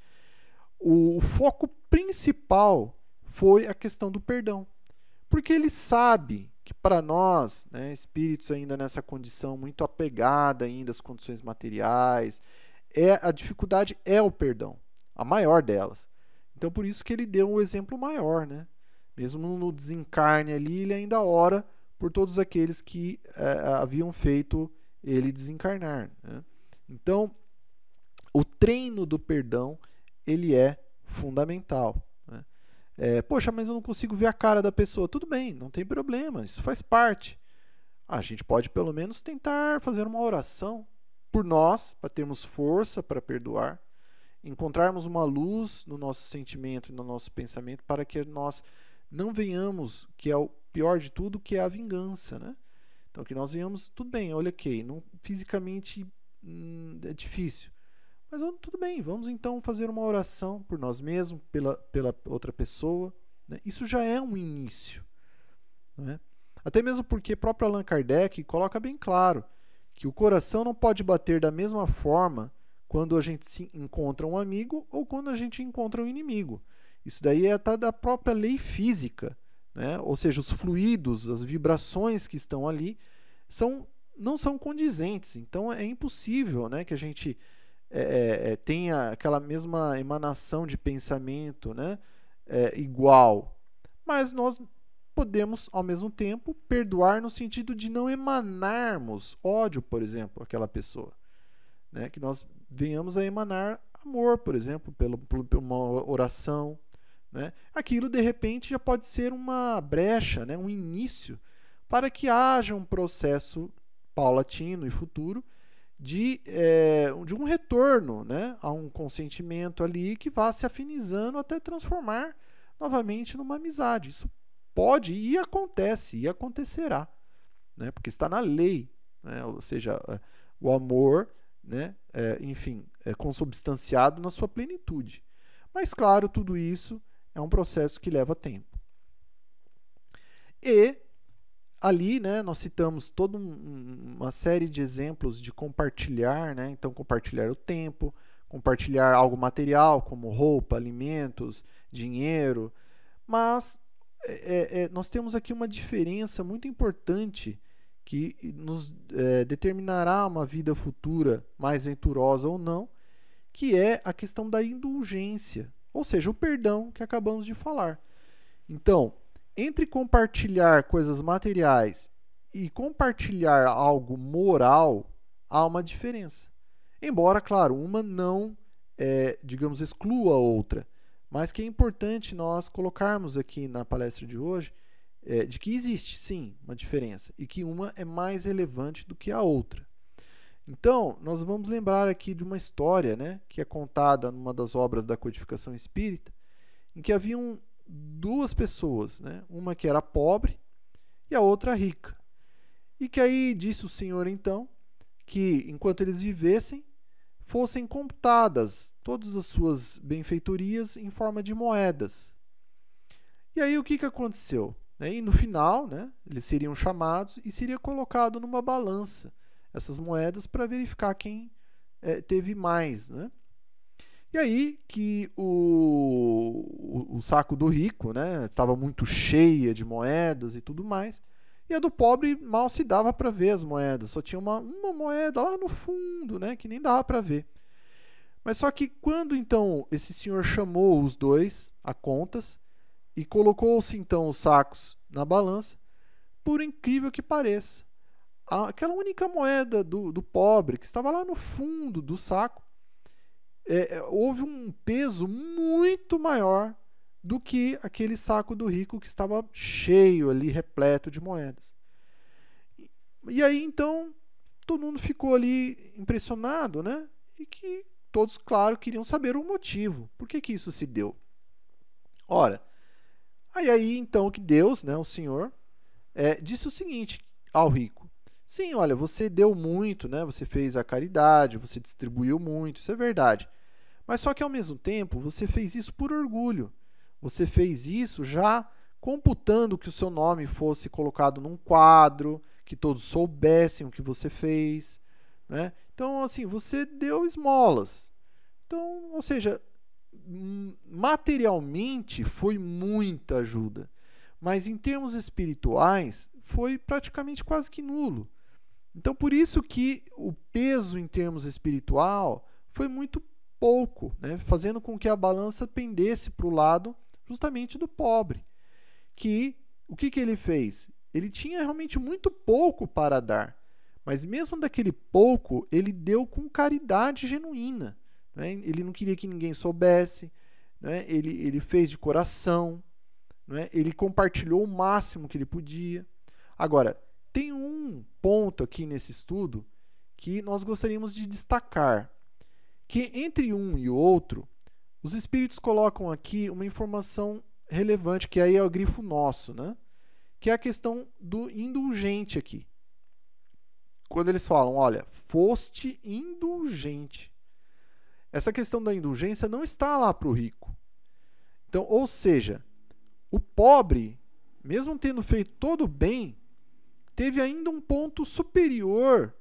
o foco principal foi a questão do perdão. Porque ele sabe que para nós, né, espíritos ainda nessa condição muito apegada ainda às condições materiais, a dificuldade é o perdão, a maior delas. Então por isso que ele deu um exemplo maior, né? Mesmo no desencarne ali, ele ainda ora por todos aqueles que haviam feito ele desencarnar, né? Então, o treino do perdão, ele é fundamental, né? Poxa, mas eu não consigo ver a cara da pessoa. Tudo bem, não tem problema, isso faz parte. A gente pode pelo menos tentar fazer uma oração por nós, para termos força para perdoar, encontrarmos uma luz no nosso sentimento e no nosso pensamento para que nós não venhamos, que é o pior de tudo, que é a vingança, né? Então que nós venhamos, tudo bem, olha, ok, não, fisicamente é difícil, mas tudo bem, vamos então fazer uma oração por nós mesmos, pela outra pessoa, né? Isso já é um início, né? Até mesmo porque próprio Allan Kardec coloca bem claro que o coração não pode bater da mesma forma quando a gente se encontra um amigo ou quando a gente encontra um inimigo. Isso daí é até da própria lei física, né? Ou seja, os fluidos, as vibrações que estão ali não são condizentes. Então é impossível, né, que a gente tenha aquela mesma emanação de pensamento, né, igual. Mas nós podemos, ao mesmo tempo, perdoar no sentido de não emanarmos ódio, por exemplo, àquela pessoa, né? Que nós venhamos a emanar amor, por exemplo, por uma oração, né? Aquilo, de repente, já pode ser uma brecha, né? Um início para que haja um processo paulatino e futuro de um retorno, né, a um consentimento ali que vá se afinizando até transformar novamente numa amizade. Isso pode e acontece e acontecerá, né, porque está na lei, né, ou seja, o amor, né, enfim, é consubstanciado na sua plenitude. Mas, claro, tudo isso é um processo que leva tempo. E ali, né, nós citamos toda uma série de exemplos de compartilhar, né? Então, compartilhar o tempo, compartilhar algo material, como roupa, alimentos, dinheiro. Mas nós temos aqui uma diferença muito importante que nos determinará uma vida futura mais venturosa ou não, que é a questão da indulgência, ou seja, o perdão que acabamos de falar. Então, entre compartilhar coisas materiais e compartilhar algo moral, há uma diferença. Embora, claro, uma não, digamos, exclua a outra, mas que é importante nós colocarmos aqui na palestra de hoje, de que existe, sim, uma diferença, e que uma é mais relevante do que a outra. Então, nós vamos lembrar aqui de uma história, né, que é contada numa das obras da codificação espírita, em que haviam duas pessoas, né? Uma que era pobre e a outra rica. E que aí disse o Senhor, então, que enquanto eles vivessem, fossem computadas todas as suas benfeitorias em forma de moedas. E aí o que aconteceu? E no final, né, eles seriam chamados e seria colocado numa balança essas moedas para verificar quem teve mais, né? E aí que o saco do rico, né, estava muito cheia de moedas e tudo mais, e a do pobre mal se dava para ver as moedas, só tinha uma moeda lá no fundo, né, que nem dava para ver. Mas só que quando então esse senhor chamou os dois a contas e colocou-se então os sacos na balança, por incrível que pareça, aquela única moeda do pobre que estava lá no fundo do saco, houve um peso muito maior do que aquele saco do rico que estava cheio ali, repleto de moedas. E aí, então, todo mundo ficou ali impressionado, né? E que todos, claro, queriam saber o motivo. Por que isso se deu? Ora, aí então que Deus, né, o Senhor, disse o seguinte ao rico: sim, olha, você deu muito, né? Você fez a caridade, você distribuiu muito, isso é verdade. Mas só que ao mesmo tempo, você fez isso por orgulho. Você fez isso já computando que o seu nome fosse colocado num quadro, que todos soubessem o que você fez, né? Então, assim, você deu esmolas. Então, ou seja, materialmente foi muita ajuda, mas em termos espirituais foi praticamente quase que nulo. Então, por isso que o peso em termos espiritual foi muito pouco, né? Fazendo com que a balança pendesse para o lado justamente do pobre. O que ele fez? Ele tinha realmente muito pouco para dar, mas mesmo daquele pouco, ele deu com caridade genuína, né? Ele não queria que ninguém soubesse, né? Ele fez de coração, né? Ele compartilhou o máximo que ele podia. Agora, tem um ponto aqui nesse estudo que nós gostaríamos de destacar, que entre um e outro, os espíritos colocam aqui uma informação relevante, que aí é o grifo nosso, né? Que é a questão do indulgente aqui. Quando eles falam, olha, foste indulgente. Essa questão da indulgência não está lá para o rico. Então, ou seja, o pobre, mesmo tendo feito todo o bem, teve ainda um ponto superior,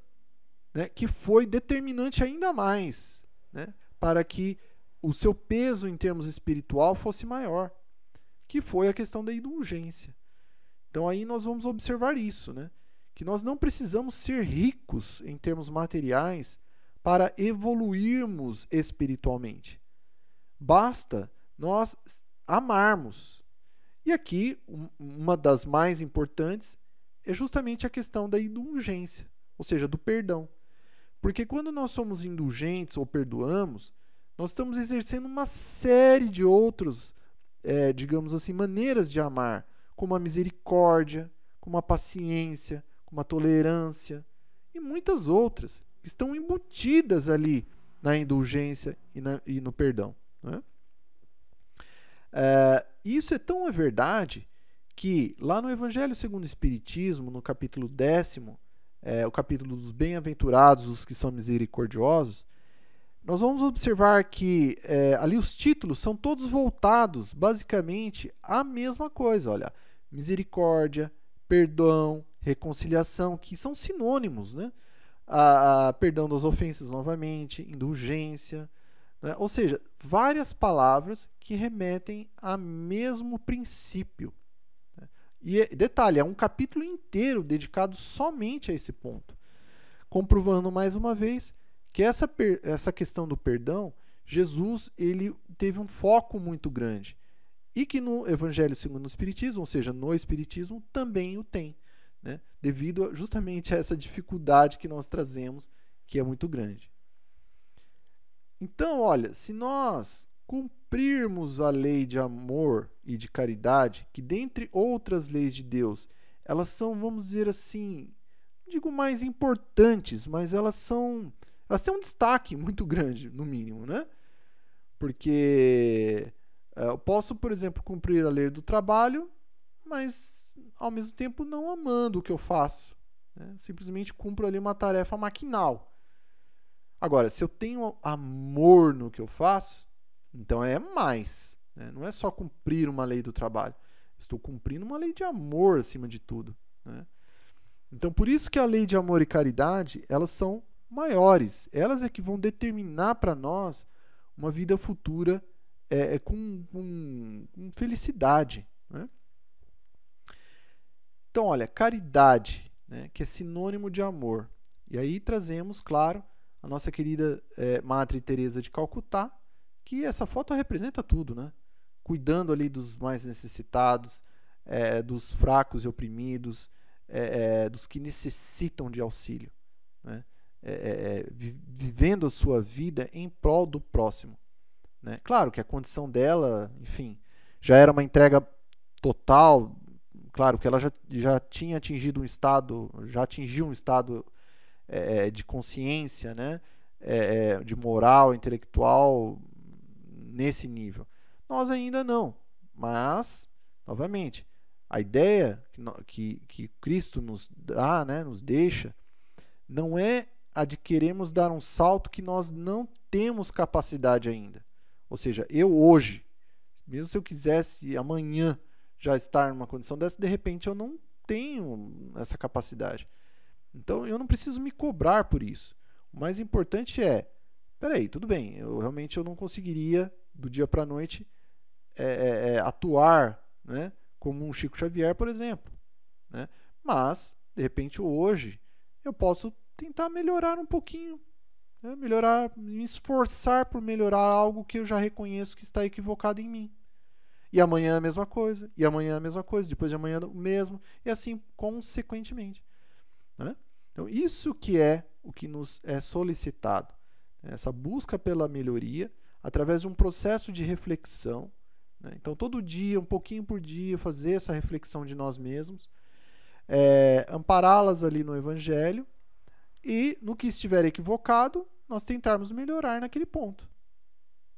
né, que foi determinante ainda mais, né, para que o seu peso em termos espiritual fosse maior, que foi a questão da indulgência. Então aí nós vamos observar isso, né, que nós não precisamos ser ricos em termos materiais para evoluirmos espiritualmente. Basta nós amarmos. E aqui, uma das mais importantes é justamente a questão da indulgência, ou seja, do perdão. Porque quando nós somos indulgentes ou perdoamos, nós estamos exercendo uma série de outros, digamos assim, maneiras de amar, como a misericórdia, como a paciência, como a tolerância e muitas outras que estão embutidas ali na indulgência e no perdão, né? Isso é tão verdade que lá no Evangelho segundo o Espiritismo, no capítulo 10º, o capítulo dos bem-aventurados, os que são misericordiosos, nós vamos observar que ali os títulos são todos voltados basicamente à mesma coisa. Olha, misericórdia, perdão, reconciliação, que são sinônimos, né? Perdão das ofensas novamente, indulgência, né? Ou seja, várias palavras que remetem ao mesmo princípio. E detalhe, é um capítulo inteiro dedicado somente a esse ponto, comprovando mais uma vez que essa questão do perdão, Jesus ele teve um foco muito grande e que no Evangelho segundo o Espiritismo, ou seja, no Espiritismo, também o tem, né? Devido justamente a essa dificuldade que nós trazemos, que é muito grande. Então, olha, se nós cumprirmos a lei de amor e de caridade, que dentre outras leis de Deus, elas são, vamos dizer assim, não digo mais importantes, mas elas têm um destaque muito grande, no mínimo, né? Porque eu posso, por exemplo, cumprir a lei do trabalho, mas ao mesmo tempo não amando o que eu faço, né? Simplesmente cumpro ali uma tarefa maquinal. Agora, se eu tenho amor no que eu faço, então é mais, né? Não é só cumprir uma lei do trabalho. Estou cumprindo uma lei de amor acima de tudo, né? Então, por isso que a lei de amor e caridade, elas são maiores. Elas é que vão determinar para nós uma vida futura com felicidade, né? Então, olha, caridade, né, que é sinônimo de amor. E aí trazemos, claro, a nossa querida Madre Teresa de Calcutá, que essa foto representa tudo, né? Cuidando ali dos mais necessitados, dos fracos e oprimidos, dos que necessitam de auxílio, né? vivendo a sua vida em prol do próximo, né? Claro que a condição dela, enfim, já era uma entrega total. Claro que ela já tinha atingido já atingiu um estado de consciência, né? De moral, intelectual, nesse nível. Nós ainda não, mas, novamente, a ideia que Cristo nos dá, né, nos deixa, não é a de queremos dar um salto que nós não temos capacidade ainda. Ou seja, eu hoje, mesmo se eu quisesse amanhã já estar numa condição dessa, de repente eu não tenho essa capacidade. Então eu não preciso me cobrar por isso. O mais importante é, peraí, tudo bem, eu não conseguiria do dia para a noite atuar, né, como um Chico Xavier, por exemplo, né? Mas, de repente, hoje eu posso tentar melhorar um pouquinho, né? Me esforçar por melhorar algo que eu já reconheço que está equivocado em mim. E amanhã a mesma coisa, e amanhã a mesma coisa, depois de amanhã o mesmo, e assim consequentemente, né? Então, isso que é o que nos é solicitado, né? Essa busca pela melhoria através de um processo de reflexão, né? Então, todo dia, um pouquinho por dia, fazer essa reflexão de nós mesmos, ampará-las ali no Evangelho, e no que estiver equivocado, nós tentarmos melhorar naquele ponto,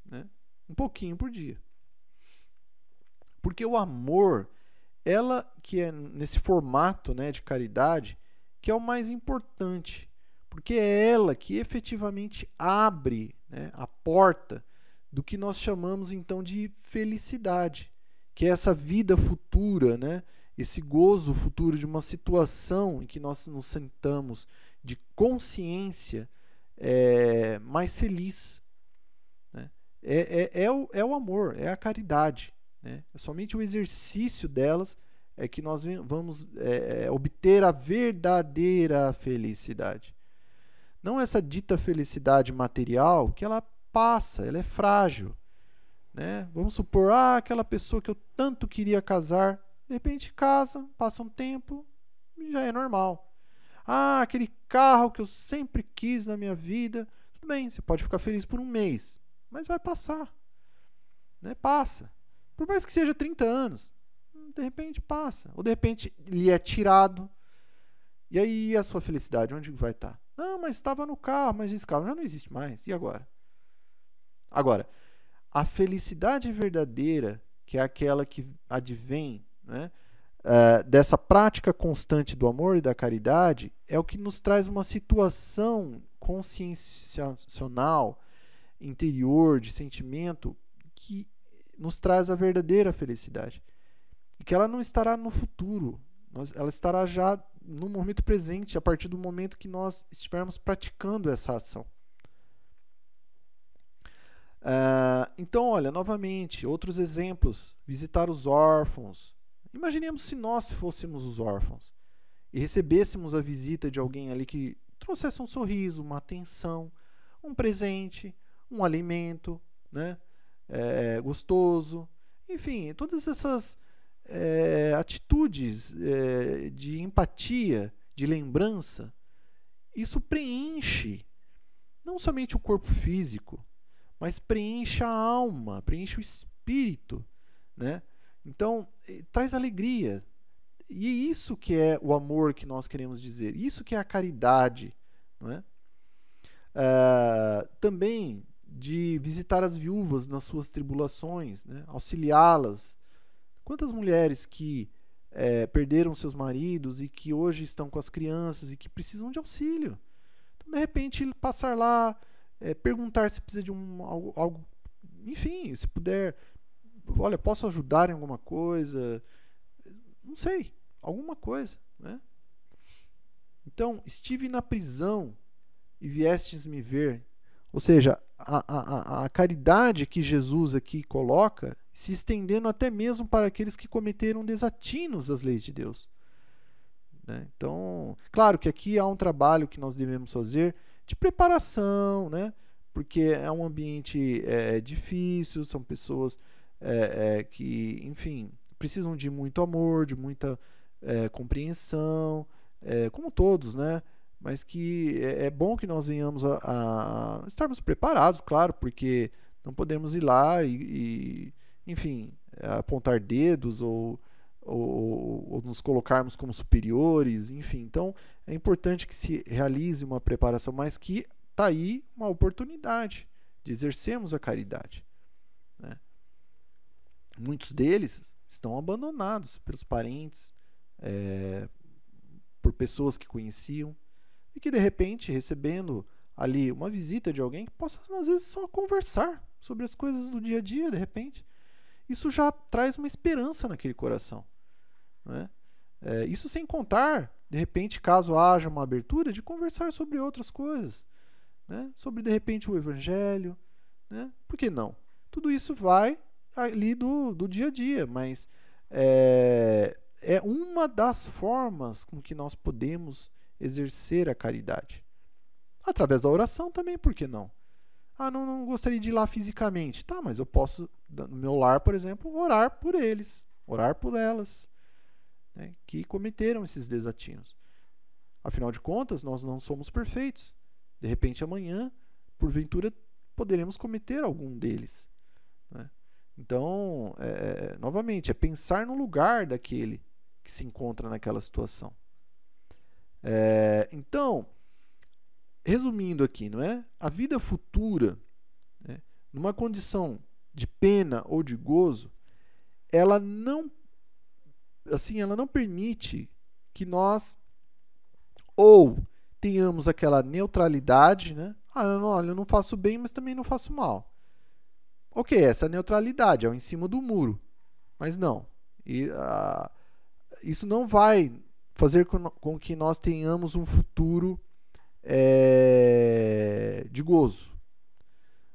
né? Um pouquinho por dia. Porque o amor, ela que é nesse formato, né, de caridade, que é o mais importante, porque é ela que efetivamente abre, né, a porta do que nós chamamos então de felicidade, que é essa vida futura, né, esse gozo futuro de uma situação em que nós nos sentamos de consciência mais feliz, né? É o amor, é a caridade, né? É somente o exercício delas é que nós vamos obter a verdadeira felicidade. Não essa dita felicidade material, que ela passa, ela é frágil, né? Vamos supor, aquela pessoa que eu tanto queria casar, de repente casa, passa um tempo, já é normal. Aquele carro que eu sempre quis na minha vida, tudo bem, você pode ficar feliz por um mês, mas vai passar, né? Passa. Por mais que seja 30 anos, de repente passa. Ou de repente lhe é tirado. E aí a sua felicidade, onde vai estar? Não, mas estava no carro, mas esse carro já não existe mais. E agora? Agora, a felicidade verdadeira, que é aquela que advém, né, dessa prática constante do amor e da caridade, é o que nos traz uma situação consciencial, interior, de sentimento, que nos traz a verdadeira felicidade. E que ela não estará no futuro, ela estará já no momento presente, a partir do momento que nós estivermos praticando essa ação. Então, olha, novamente, outros exemplos. Visitar os órfãos. Imaginemos se nós fôssemos os órfãos e recebêssemos a visita de alguém ali que trouxesse um sorriso, uma atenção, um presente, um alimento, né, gostoso. Enfim, todas essas atitudes de empatia, de lembrança, isso preenche não somente o corpo físico, mas preenche a alma, preenche o espírito, né? Então, traz alegria. E isso que é o amor que nós queremos dizer, isso que é a caridade, não é? Também de visitar as viúvas nas suas tribulações, né? Auxiliá-las. Quantas mulheres que perderam seus maridos e que hoje estão com as crianças e que precisam de auxílio. Então, de repente, passar lá, perguntar se precisa de algo, enfim, se puder, olha, posso ajudar em alguma coisa? Não sei, alguma coisa, né? Então, estive na prisão e viestes me ver. Ou seja, a caridade que Jesus aqui coloca se estendendo até mesmo para aqueles que cometeram desatinos às leis de Deus, né? Então, claro que aqui há um trabalho que nós devemos fazer de preparação, né? Porque é um ambiente difícil, são pessoas que, enfim, precisam de muito amor, de muita compreensão, como todos, né? mas que é bom que nós venhamos a estarmos preparados, claro, porque não podemos ir lá enfim, apontar dedos ou nos colocarmos como superiores, enfim. Então, é importante que se realize uma preparação, mas que está aí uma oportunidade de exercermos a caridade, né? Muitos deles estão abandonados pelos parentes, por pessoas que conheciam, e que de repente, recebendo ali uma visita de alguém, que possa às vezes só conversar sobre as coisas do dia a dia, de repente, isso já traz uma esperança naquele coração, né? Isso sem contar, de repente, caso haja uma abertura, de conversar sobre outras coisas, né? Sobre, de repente, o Evangelho, né? Por que não? Tudo isso vai ali do dia a dia, mas é uma das formas com que nós podemos exercer a caridade. Através da oração também, por que não? Não gostaria de ir lá fisicamente. Tá, mas eu posso, no meu lar, por exemplo, orar por eles, orar por elas, né, que cometeram esses desatinos. Afinal de contas, nós não somos perfeitos. De repente, amanhã, porventura, poderemos cometer algum deles, né? Então, novamente, é pensar no lugar daquele que se encontra naquela situação. Então, resumindo aqui, não é? A vida futura, né, numa condição de pena ou de gozo, ela não permite que nós ou tenhamos aquela neutralidade, né? Eu não faço bem, mas também não faço mal. Ok, essa neutralidade é o em cima do muro, mas não. Isso não vai fazer com que nós tenhamos um futuro de gozo.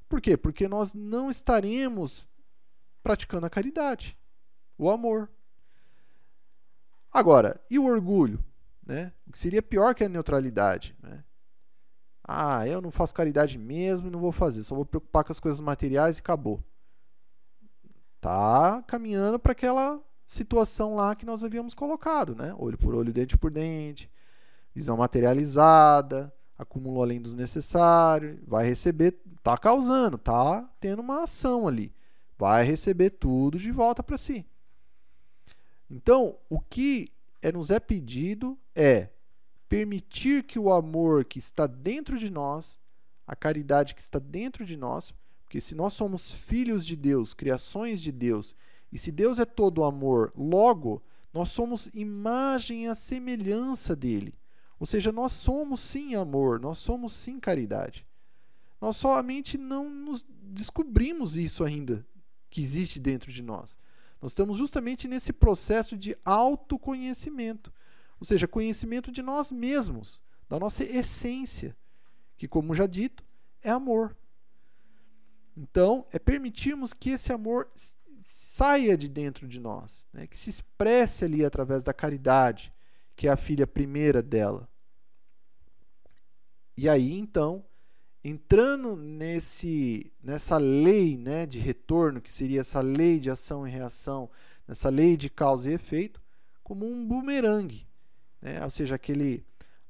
Por quê? Porque nós não estaremos praticando a caridade, o amor. Agora, e o orgulho, né? O que seria pior que a neutralidade, né? Eu não faço caridade mesmo e não vou fazer, só vou preocupar com as coisas materiais e acabou. Tá caminhando para aquela situação lá que nós havíamos colocado, né? Olho por olho, dente por dente, visão materializada, acumulou além dos necessários, vai receber, tá causando, tá tendo uma ação ali, vai receber tudo de volta para si. Então, o que nos é pedido é permitir que o amor que está dentro de nós, a caridade que está dentro de nós, porque se nós somos filhos de Deus, criações de Deus, e se Deus é todo amor, logo, nós somos imagem e a semelhança dele. Ou seja, nós somos sim amor, nós somos sim caridade. Nós somente não nos descobrimos isso ainda, que existe dentro de nós. Nós estamos justamente nesse processo de autoconhecimento. Ou seja, conhecimento de nós mesmos, da nossa essência, que, como já dito, é amor. Então, é permitirmos que esse amor saia de dentro de nós, né? Que se expresse ali através da caridade, que é a filha primeira dela. E aí, então, entrando nessa lei, né, de retorno, que seria essa lei de ação e reação, nessa lei de causa e efeito, como um bumerangue, né? Ou seja,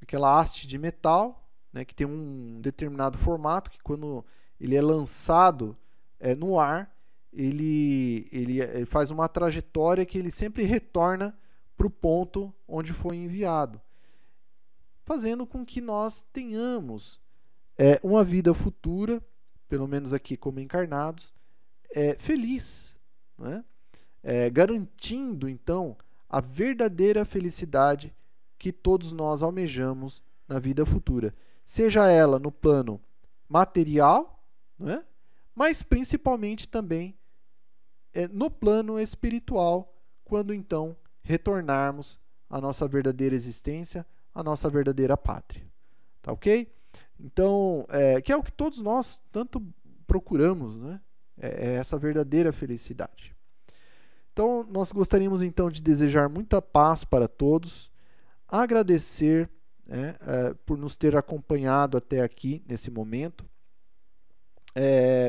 aquela haste de metal, né, que tem um determinado formato, que quando ele é lançado no ar, ele faz uma trajetória que ele sempre retorna para o ponto onde foi enviado, fazendo com que nós tenhamos uma vida futura, pelo menos aqui como encarnados, feliz, né? Garantindo, então, a verdadeira felicidade que todos nós almejamos na vida futura, seja ela no plano material, né? Mas principalmente também no plano espiritual, quando então retornarmos à nossa verdadeira existência, à nossa verdadeira pátria. Tá ok? Então, que é o que todos nós tanto procuramos, né? É essa verdadeira felicidade. Então, nós gostaríamos então de desejar muita paz para todos, agradecer, né, por nos ter acompanhado até aqui nesse momento.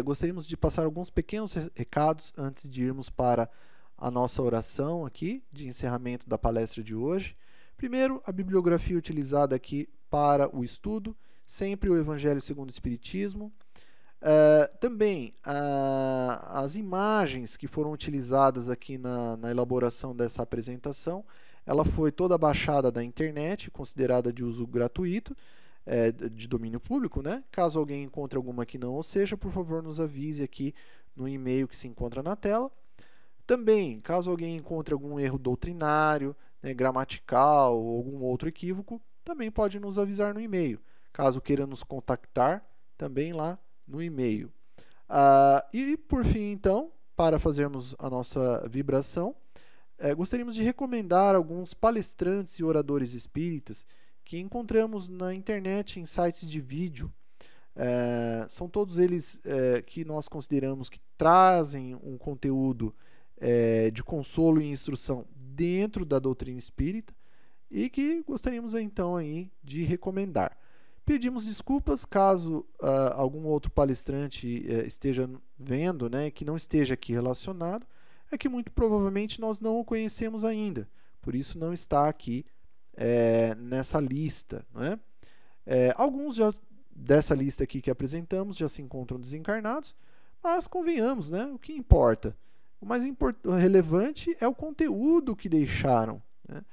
Gostaríamos de passar alguns pequenos recados antes de irmos para a nossa oração aqui de encerramento da palestra de hoje. Primeiro, a bibliografia utilizada aqui para o estudo, sempre o Evangelho segundo o Espiritismo. Também as imagens que foram utilizadas aqui na elaboração dessa apresentação, ela foi toda baixada da internet, considerada de uso gratuito, de domínio público, né? Caso alguém encontre alguma que não o seja, por favor, nos avise aqui no e-mail que se encontra na tela. Também, caso alguém encontre algum erro doutrinário, né, gramatical ou algum outro equívoco, também pode nos avisar no e-mail. Caso queira nos contactar, também lá no e-mail. E por fim, então, para fazermos a nossa vibração, gostaríamos de recomendar alguns palestrantes e oradores espíritas que encontramos na internet em sites de vídeo. São todos eles que nós consideramos que trazem um conteúdo de consolo e instrução dentro da doutrina espírita e que gostaríamos então aí de recomendar. Pedimos desculpas caso algum outro palestrante esteja vendo, né, que não esteja aqui relacionado, é que muito provavelmente nós não o conhecemos ainda, por isso não está aqui nessa lista, né? Alguns dessa lista aqui que apresentamos já se encontram desencarnados, mas convenhamos, né, o que importa? O mais relevante é o conteúdo que deixaram, né?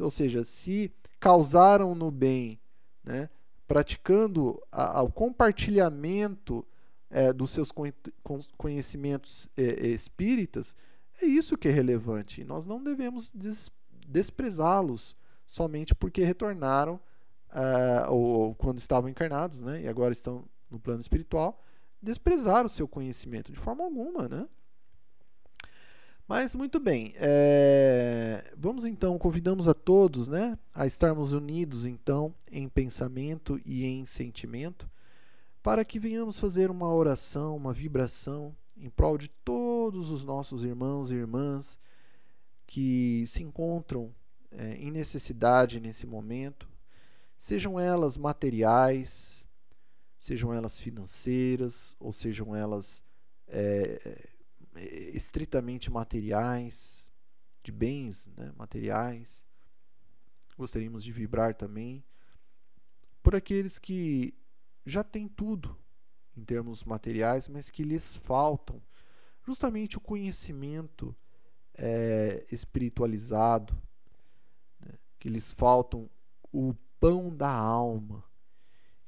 Ou seja, se causaram no bem, né, praticando o compartilhamento dos seus conhecimentos espíritas, é isso que é relevante. E nós não devemos desprezá-los somente porque retornaram ou quando estavam encarnados, né, e agora estão no plano espiritual, desprezar o seu conhecimento de forma alguma, né? Mas muito bem, vamos então, convidamos a todos, né, a estarmos unidos então em pensamento e em sentimento, para que venhamos fazer uma oração, uma vibração em prol de todos os nossos irmãos e irmãs que se encontram em necessidade nesse momento, sejam elas materiais, sejam elas financeiras, ou sejam elas estritamente materiais, de bens, né, materiais. Gostaríamos de vibrar também por aqueles que já têm tudo em termos materiais, mas que lhes faltam justamente o conhecimento espiritualizado, né, que lhes faltam o pão da alma,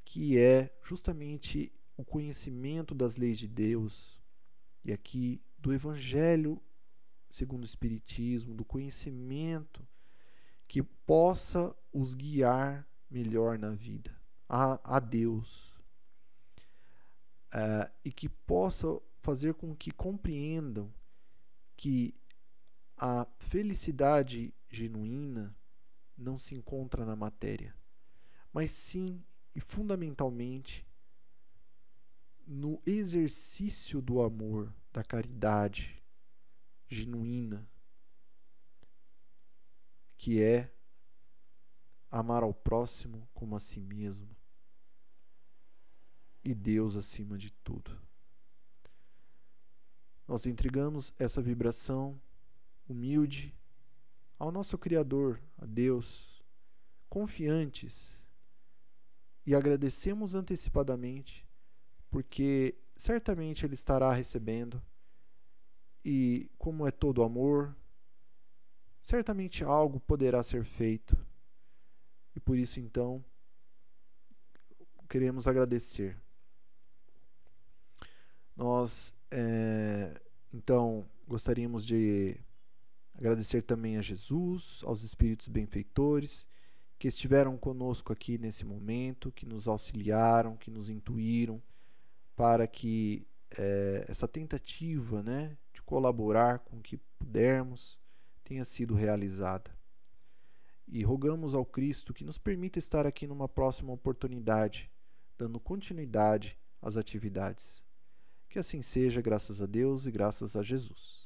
que é justamente o conhecimento das leis de Deus, e aqui do Evangelho segundo o Espiritismo, do conhecimento que possa os guiar melhor na vida, a Deus, e que possa fazer com que compreendam que a felicidade genuína não se encontra na matéria, mas sim e fundamentalmente no exercício do amor, da caridade genuína, que é amar ao próximo como a si mesmo e Deus acima de tudo. Nós entregamos essa vibração humilde ao nosso Criador, a Deus, confiantes, e agradecemos antecipadamente, porque certamente Ele estará recebendo, e como é todo amor, certamente algo poderá ser feito, e por isso então queremos agradecer. Nós então gostaríamos de agradecer também a Jesus, aos espíritos benfeitores que estiveram conosco aqui nesse momento, que nos auxiliaram, que nos intuíram para que essa tentativa, né, de colaborar com o que pudermos tenha sido realizada. E rogamos ao Cristo que nos permita estar aqui numa próxima oportunidade, dando continuidade às atividades. Que assim seja, graças a Deus e graças a Jesus.